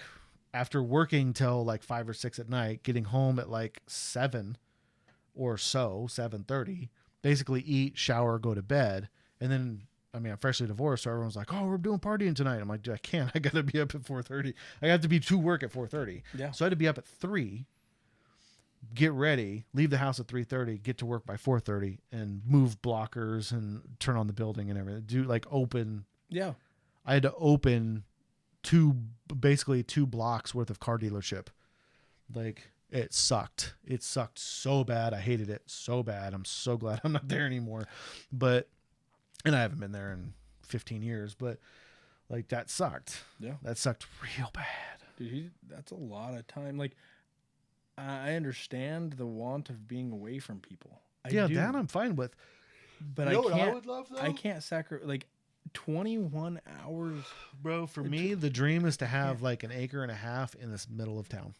after working till like 5 or 6 at night, getting home at like 7 or so, 7:30, basically eat, shower, go to bed. And then, I mean, I'm freshly divorced. So everyone's like, oh, we're doing partying tonight. I'm like, dude, I can't. I got to be up at 4:30. I have to be to work at 4:30. Yeah. So I had to be up at 3, get ready, leave the house at 3:30, get to work by 4:30, and move blockers and turn on the building and everything. Do like open. Yeah. I had to open basically 2 blocks worth of car dealership. Like it sucked. It sucked so bad. I hated it so bad. I'm so glad I'm not there anymore. But, and I haven't been there in 15 years, but like that sucked. Yeah. That sucked real bad. Dude, that's a lot of time. Like, I understand the want of being away from people. I Yeah, do, that I'm fine with. but You know I what can't. would love though? I can't sacrifice like 21 hours. Bro, for me, the dream is to have like an acre and a half in this middle of town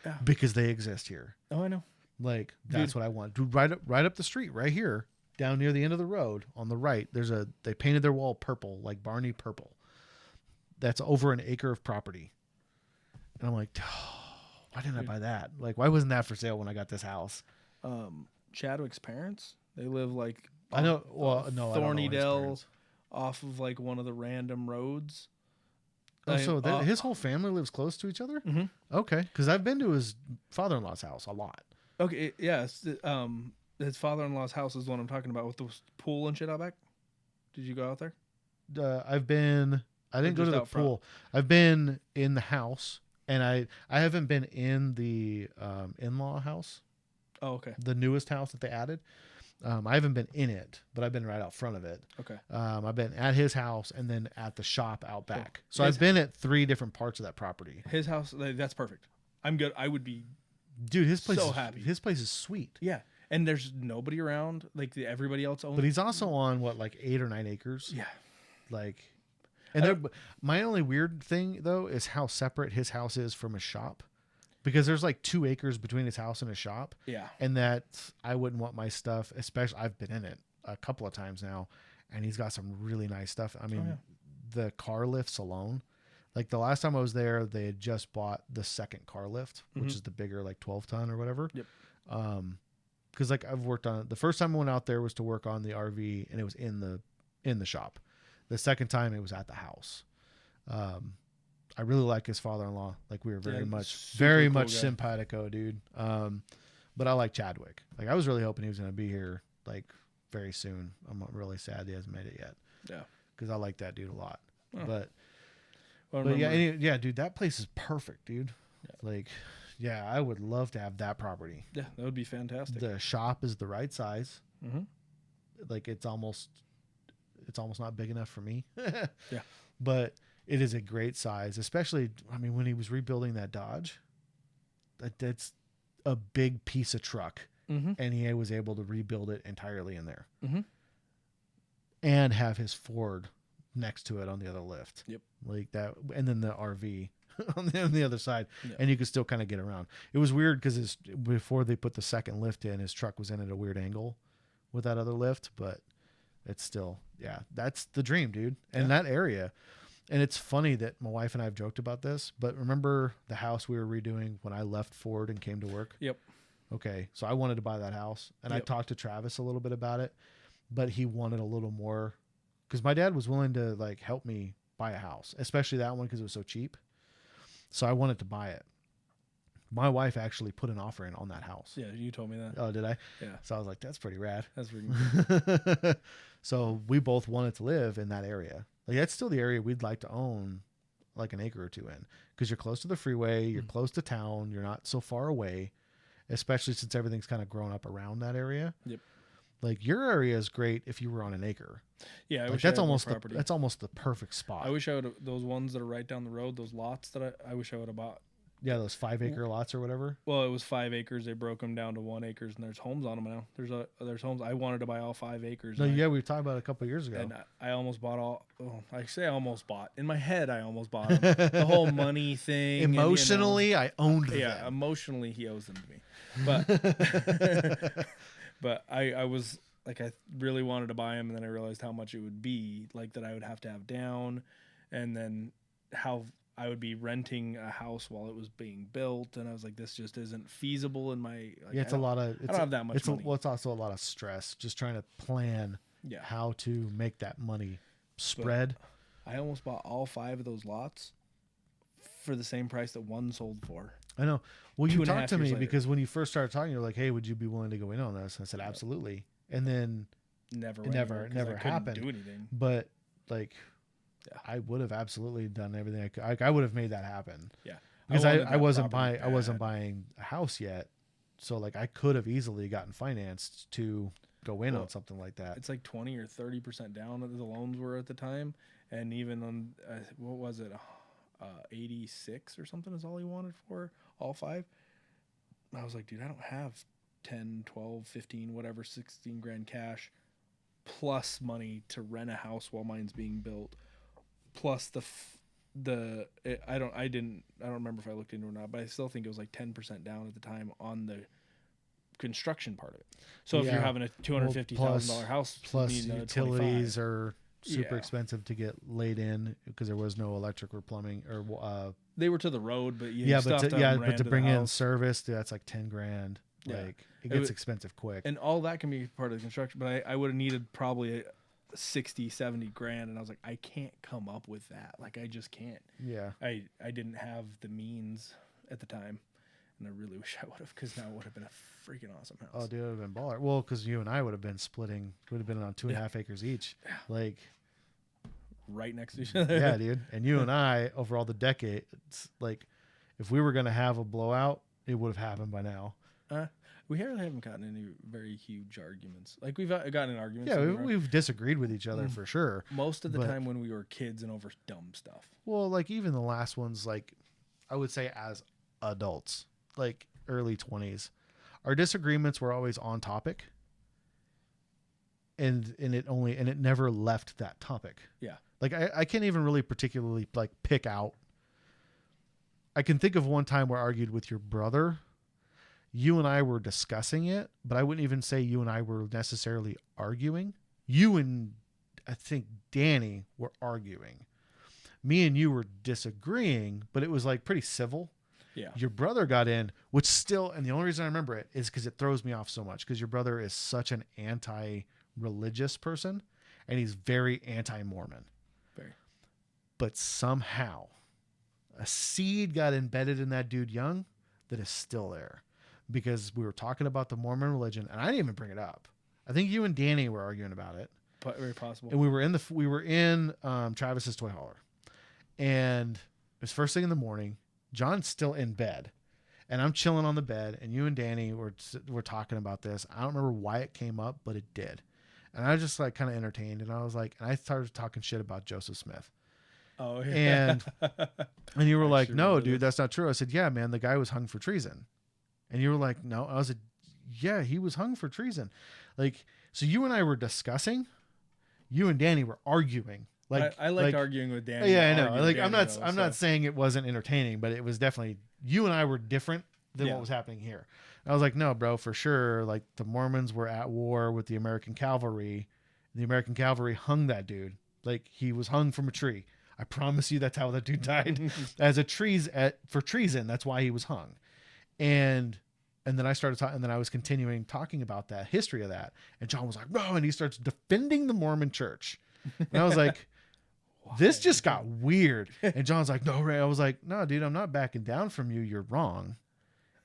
Yeah. because they exist here. Oh, I know. Like that's what I want. Dude, right up the street, right here, down near the end of the road on the right. They painted their wall purple, like Barney purple. That's over an acre of property. And I'm like, oh, why didn't I buy that? Like, why wasn't that for sale when I got this house? Chadwick's parents, they live like I know. Well, no, I don't know his Thornydale, parents. off of like one of the random roads. Oh, so his whole family lives close to each other? Mhm. Okay, because I've been to his father-in-law's house a lot. Okay, yes. His father-in-law's house is the one I'm talking about with the pool and shit out back. Did you go out there? I didn't go just to the out front? pool. I've been in the house, and I haven't been in the in-law house, Oh, okay. the newest house that they added. I haven't been in it, but I've been right out front of it. Okay. I've been at his house and then at the shop out back. So His- I've been at 3 different parts of that property. His house, that's perfect. I'm good. I would be, Dude, his place So is, happy. His place is sweet. yeah. And there's nobody around. Like everybody else owns. But he's also on what, like 8 or 9 acres. yeah. Like, and my only weird thing though is how separate his house is from his shop, because there's like 2 acres between his house and his shop, Yeah. and that I wouldn't want my stuff. Especially, I've been in it a couple of times now, and he's got some really nice stuff. I mean, yeah. the car lifts alone, Like the last time I was there, they had just bought the second car lift, which Mhm. is the bigger, like 12 ton or whatever. Yep. Cause like I've worked on it. The first time I went out there was to work on the RV and it was in the shop. The second time it was at the house. I really like his father-in-law. Like we were very super cool much guy. simpatico, dude. But I like Chadwick. Like I was really hoping he was going to be here like very soon. I'm really sad he hasn't made it yet. Yeah. Cause I like that dude a lot. Oh. But Well, I But yeah, remember- yeah, dude, that place is perfect, dude. Like, yeah, I would love to have that property. yeah, that would be fantastic. The shop is the right size. Mm-hmm. Like, it's almost not big enough for me. Yeah. But it is a great size, especially. I mean, when he was rebuilding that Dodge, that's a big piece of truck, Mm-hmm. and he was able to rebuild it entirely in there, Mm-hmm. and have his Ford next to it on the other lift. Yep. Like that, and then the RV on the other side, Yeah. and you could still kind of get around. It was weird because before they put the second lift in, his truck was in at a weird angle with that other lift, but it's still, yeah, that's the dream, dude. And Yeah. that area, and it's funny that my wife and I have joked about this, but remember the house we were redoing when I left Ford and came to work? Yep. Okay, so I wanted to buy that house, and I Yep. talked to Travis a little bit about it, but he wanted a little more because my dad was willing to like help me buy a house, especially that one because it was so cheap. So I wanted to buy it. My wife actually put an offer in on that house. Yeah, you told me that. Oh, did I? Yeah, So I was like, that's pretty rad. that's freaking So we both wanted to live in that area. Like that's still the area we'd like to own like an acre or two in because you're close to the freeway, you're close to town, you're not so far away, especially since everything's kind of grown up around that area. Yep. Like your area is great if you were on an acre. Yeah, I Like wish that's I had more almost property. that's almost the perfect spot. I wish I would those ones that are right down the road, those lots that I wish I would have bought. Yeah, those 5 acre lots or whatever. Well, it was 5 acres. They broke them down to 1 acre, and there's homes on them now. There's homes. I wanted to buy all 5 acres. No, and yeah, we talked about it a couple of years ago. And I almost bought all. Oh, I say I almost bought. In my head, I almost bought them. The whole money thing. and, Emotionally, I owned them. yeah, emotionally, he owes them to me. But but I was like, I really wanted to buy them, and then I realized how much it would be, like that I would have to have down, and then how I would be renting a house while it was being built, and I was like, this just isn't feasible in my. Like, Yeah, it's a lot of. I don't have that much money. Well, it's also a lot of stress just trying to plan Yeah, how to make that money spread. I almost bought all 5 of those lots for the same price that one sold for. I know. Well, you 2.5 talked to years me later. because when you first started talking, you're like, "Hey, would you be willing to go in on this?" And I said, "Absolutely." And then, Never, It went never- anywhere 'cause never I couldn't happened. Do anything? but like, Yeah. I would have absolutely done everything I could. I would have made that happen. Yeah, Because wanted I that wasn't property buying. I wasn't bad. buying a house yet, so like I could have easily gotten financed to go in Well, on something like that. It's like 20 or 30% down that the loans were at the time, and even on what was it, 86 or something is all he wanted for all 5. I was like, dude, I don't have 10, 12, 15, whatever, 16 grand cash, plus money to rent a house while mine's being built, plus I don't remember if I looked into it or not, but I still think it was like 10% down at the time on the construction part of it. So if Yeah. you're having a $250,000 house, Plus you need another utilities 25. are super Yeah. expensive to get laid in because there was no electric or plumbing or They were to the road, but yeah, but stuffed them, ran to the bring in house. service, that's like 10 grand. Yeah. Like it It gets was- expensive quick. And all that can be part of the construction, but I would have needed probably 60, 70 grand, and I was like, I can't come up with that. Like, I just can't. Yeah. I didn't have the means at the time, and I really wish I would have, because now it would have been a freaking awesome house. Oh, dude, it would have been baller. Well, because you and I would have been splitting, would have been on 2.5 acres each. Like, Right next to each other. yeah, dude. And you and I, over all the decades, like, if we were going to have a blowout, it would have happened by now. We really haven't gotten any very huge arguments. Like, we've gotten in arguments. Yeah, don't get me wrong. we've disagreed with each other for sure. Most of the but- time when we were kids and over dumb stuff. Well, like even the last ones, like I would say as adults, like early 20s, our disagreements were always on topic. And it never left that topic. Yeah. Like I can't even really particularly like pick out. I can think of one time where I argued with your brother. You and I were discussing it, but I wouldn't even say you and I were necessarily arguing. You and I think Danny were arguing. me and you were disagreeing, but it was like pretty civil. Yeah. Your brother got in, which still, and the only reason I remember it is because it throws me off so much, because your brother is such an anti-religious person, and he's very anti-Mormon. Very. But somehow a seed got embedded in that dude young that is still there, because we were talking about the Mormon religion, and I didn't even bring it up. I think you and Danny were arguing about it. Very possible. And we were in Travis's toy hauler, and it was first thing in the morning. John's still in bed, and I'm chilling on the bed, and you and Danny were talking about this. I don't remember why it came up, but it did. And I was just like kind of entertained, and I was like, and I started talking shit about Joseph Smith. Oh, yeah. And you were like, no, dude, this. that's not true. I said, yeah, man, the guy was hung for treason. And you were like, no. I was like, yeah, he was hung for treason. Like, so you and I were discussing, you and Danny were arguing. Like I liked arguing with Danny. Yeah, I know. Like, I'm Danny, not saying it wasn't entertaining, but it was definitely, you and I were different than what was happening here. And I was like, no, bro, for sure. Like, the Mormons were at war with the American cavalry. The American cavalry hung that dude. Like, he was hung from a tree. I promise you that's how that dude died. For treason. That's why he was hung. And then I started talking, and then I was continuing talking about that history of that. And John was like, no, and he starts defending the Mormon church. And I was like, this just got weird. And John's like, no, Ray. I was like, no, dude, I'm not backing down from you. You're wrong.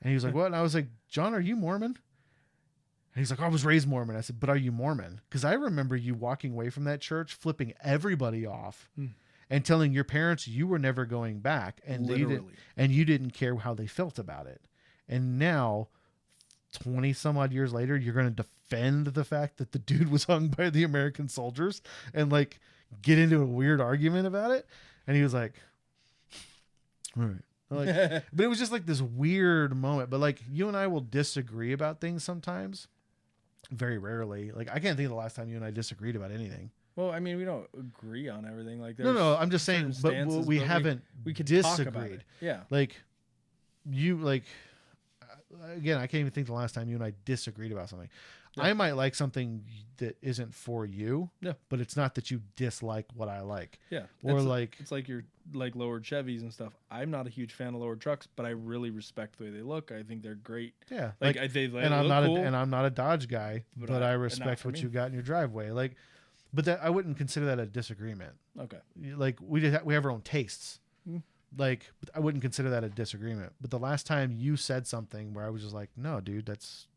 And he was like, what? And I was like, John, are you Mormon? And he's like, I was raised Mormon. I said, but are you Mormon? Because I remember you walking away from that church, flipping everybody off and telling your parents you were never going back. And you didn't care how they felt about it. And now, 20 some odd years later, you're going to defend the fact that the dude was hung by the American soldiers and like get into a weird argument about it. And he was like, all right. Like, but it was just like this weird moment. But like, you and I will disagree about things sometimes. Very rarely. Like, I can't think of the last time you and I disagreed about anything. Well, I mean, we don't agree on everything. Like, no, I'm just saying, but we haven't we could disagreed. talk about it. Yeah. Like, you, like, again, I can't even think the last time you and I disagreed about something. Yeah. I might like something that isn't for you, but it's not that you dislike what I like. Yeah. Or it's like you're like lowered Chevys and stuff. I'm not a huge fan of lowered trucks, but I really respect the way they look. I think they're great. Yeah. Like I'm not a Dodge guy, but I respect what you got in your driveway. Like, but that I wouldn't consider that a disagreement. Okay. Like, we have our own tastes. Like, I wouldn't consider that a disagreement. But the last time you said something where I was just like, no, dude, that's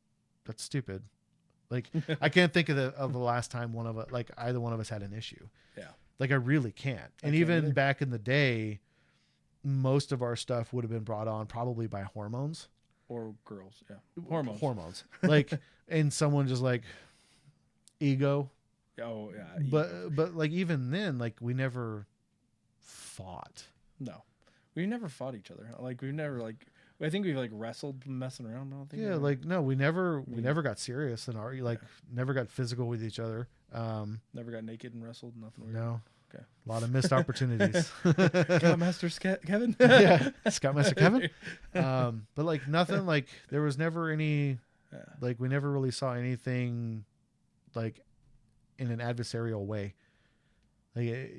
stupid. Like, I can't think of the last time either one of us had an issue. Yeah. Like, I really can't. And even back in the day, most of our stuff would have been brought on probably by hormones. Or girls, yeah. Hormones. Like, and someone just like, ego. Oh, yeah. But like, even then, like, we never fought. No. We never fought each other. Like, we've never, like, I think we've, like, wrestled messing around, but I don't think. Yeah, like, no, we never got serious and never got physical with each other. Never got naked and wrestled, nothing weird. No. Okay. A lot of missed opportunities. Scoutmaster Kevin? Yeah, Scoutmaster Kevin. But, like, nothing, like, there was never any, like, we never really saw anything, like, in an adversarial way. Like,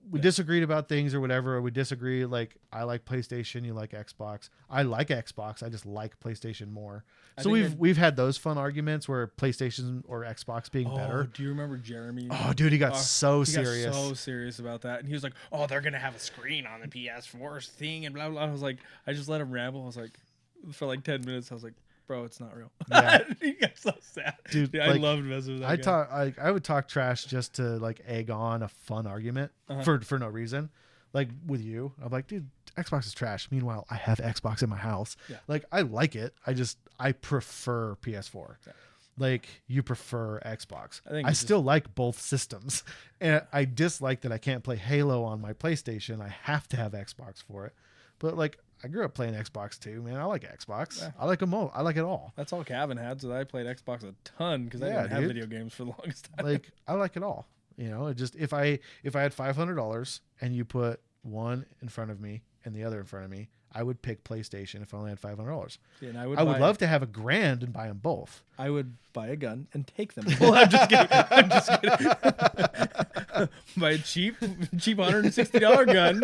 we disagreed about things or whatever. Or we disagree. Like, I like PlayStation, you like Xbox. I like Xbox. I just like PlayStation more. So we've had those fun arguments where PlayStation or Xbox being better. Do you remember Jeremy? Oh, dude, he got so serious. Got so serious about that, and he was like, "Oh, they're gonna have a screen on the PS4 thing," and blah blah. I was like, I just let him ramble. I was like, for like 10 minutes, I was like, bro, it's not real. Yeah. He got so sad. Dude, I loved messing with that guy. I would talk trash just to like egg on a fun argument for no reason. Like with you, I'm like, dude, Xbox is trash. Meanwhile, I have Xbox in my house. Yeah. Like, I like it. I prefer PS4. Yeah. Like, you prefer Xbox. I still like both systems. And I dislike that I can't play Halo on my PlayStation. I have to have Xbox for it. But like, I grew up playing Xbox too, man. I like Xbox. Yeah. I like them all. I like it all. That's all Kevin had, so I played Xbox a ton because I didn't have video games for the longest time. Like, I like it all. You know, it just, if I had $500 and you put one in front of me and the other in front of me, I would pick PlayStation if I only had $500. Yeah, and I would love to have $1,000 and buy them both. I would buy a gun and take them. Well, I'm just kidding. I'm just kidding. Buy a cheap $160 gun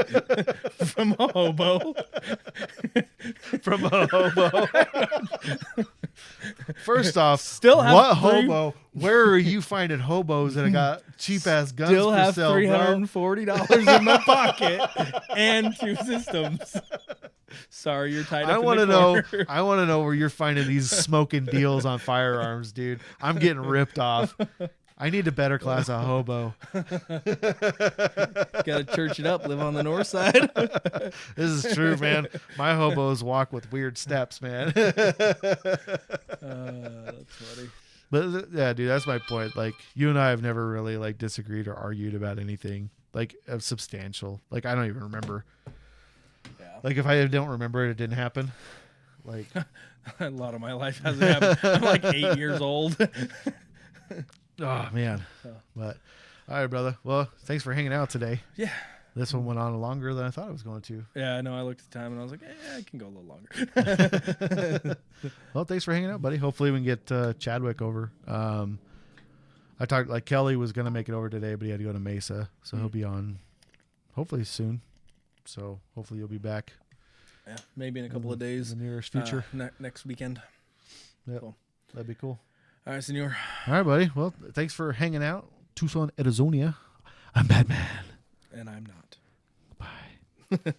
from a hobo. From a hobo. First off, Still have what three- hobo? Where are you finding hobos that have got cheap ass guns Still for have sale, bro? $340 in my pocket and 2 systems. Sorry, you're tied up. I want to know. I want to know where you're finding these smoking deals on firearms, dude. I'm getting ripped off. I need a better class of hobo. Gotta church it up. Live on the north side. This is true, man. My hobos walk with weird steps, man. That's funny. But yeah, dude, that's my point. Like, you and I have never really like disagreed or argued about anything like of substantial. Like, I don't even remember. Yeah. Like, if I don't remember it, it didn't happen. Like, A lot of my life hasn't happened. I'm like 8 years old. oh man. But all right, brother. Well, thanks for hanging out today. Yeah. This one went on longer than I thought it was going to. Yeah, I know. I looked at the time and I was like, I can go a little longer. Well, thanks for hanging out, buddy. Hopefully we can get Chadwick over. I talked like Kelly was going to make it over today, but he had to go to Mesa. So he'll be on hopefully soon. So hopefully you'll be back. Yeah, maybe in a couple of days. In the nearest future. Next weekend. Yeah, Cool. that'd be cool. All right, senor. All right, buddy. Well, thanks for hanging out. Tucson, Arizona. I'm Batman. And I'm not. Bye.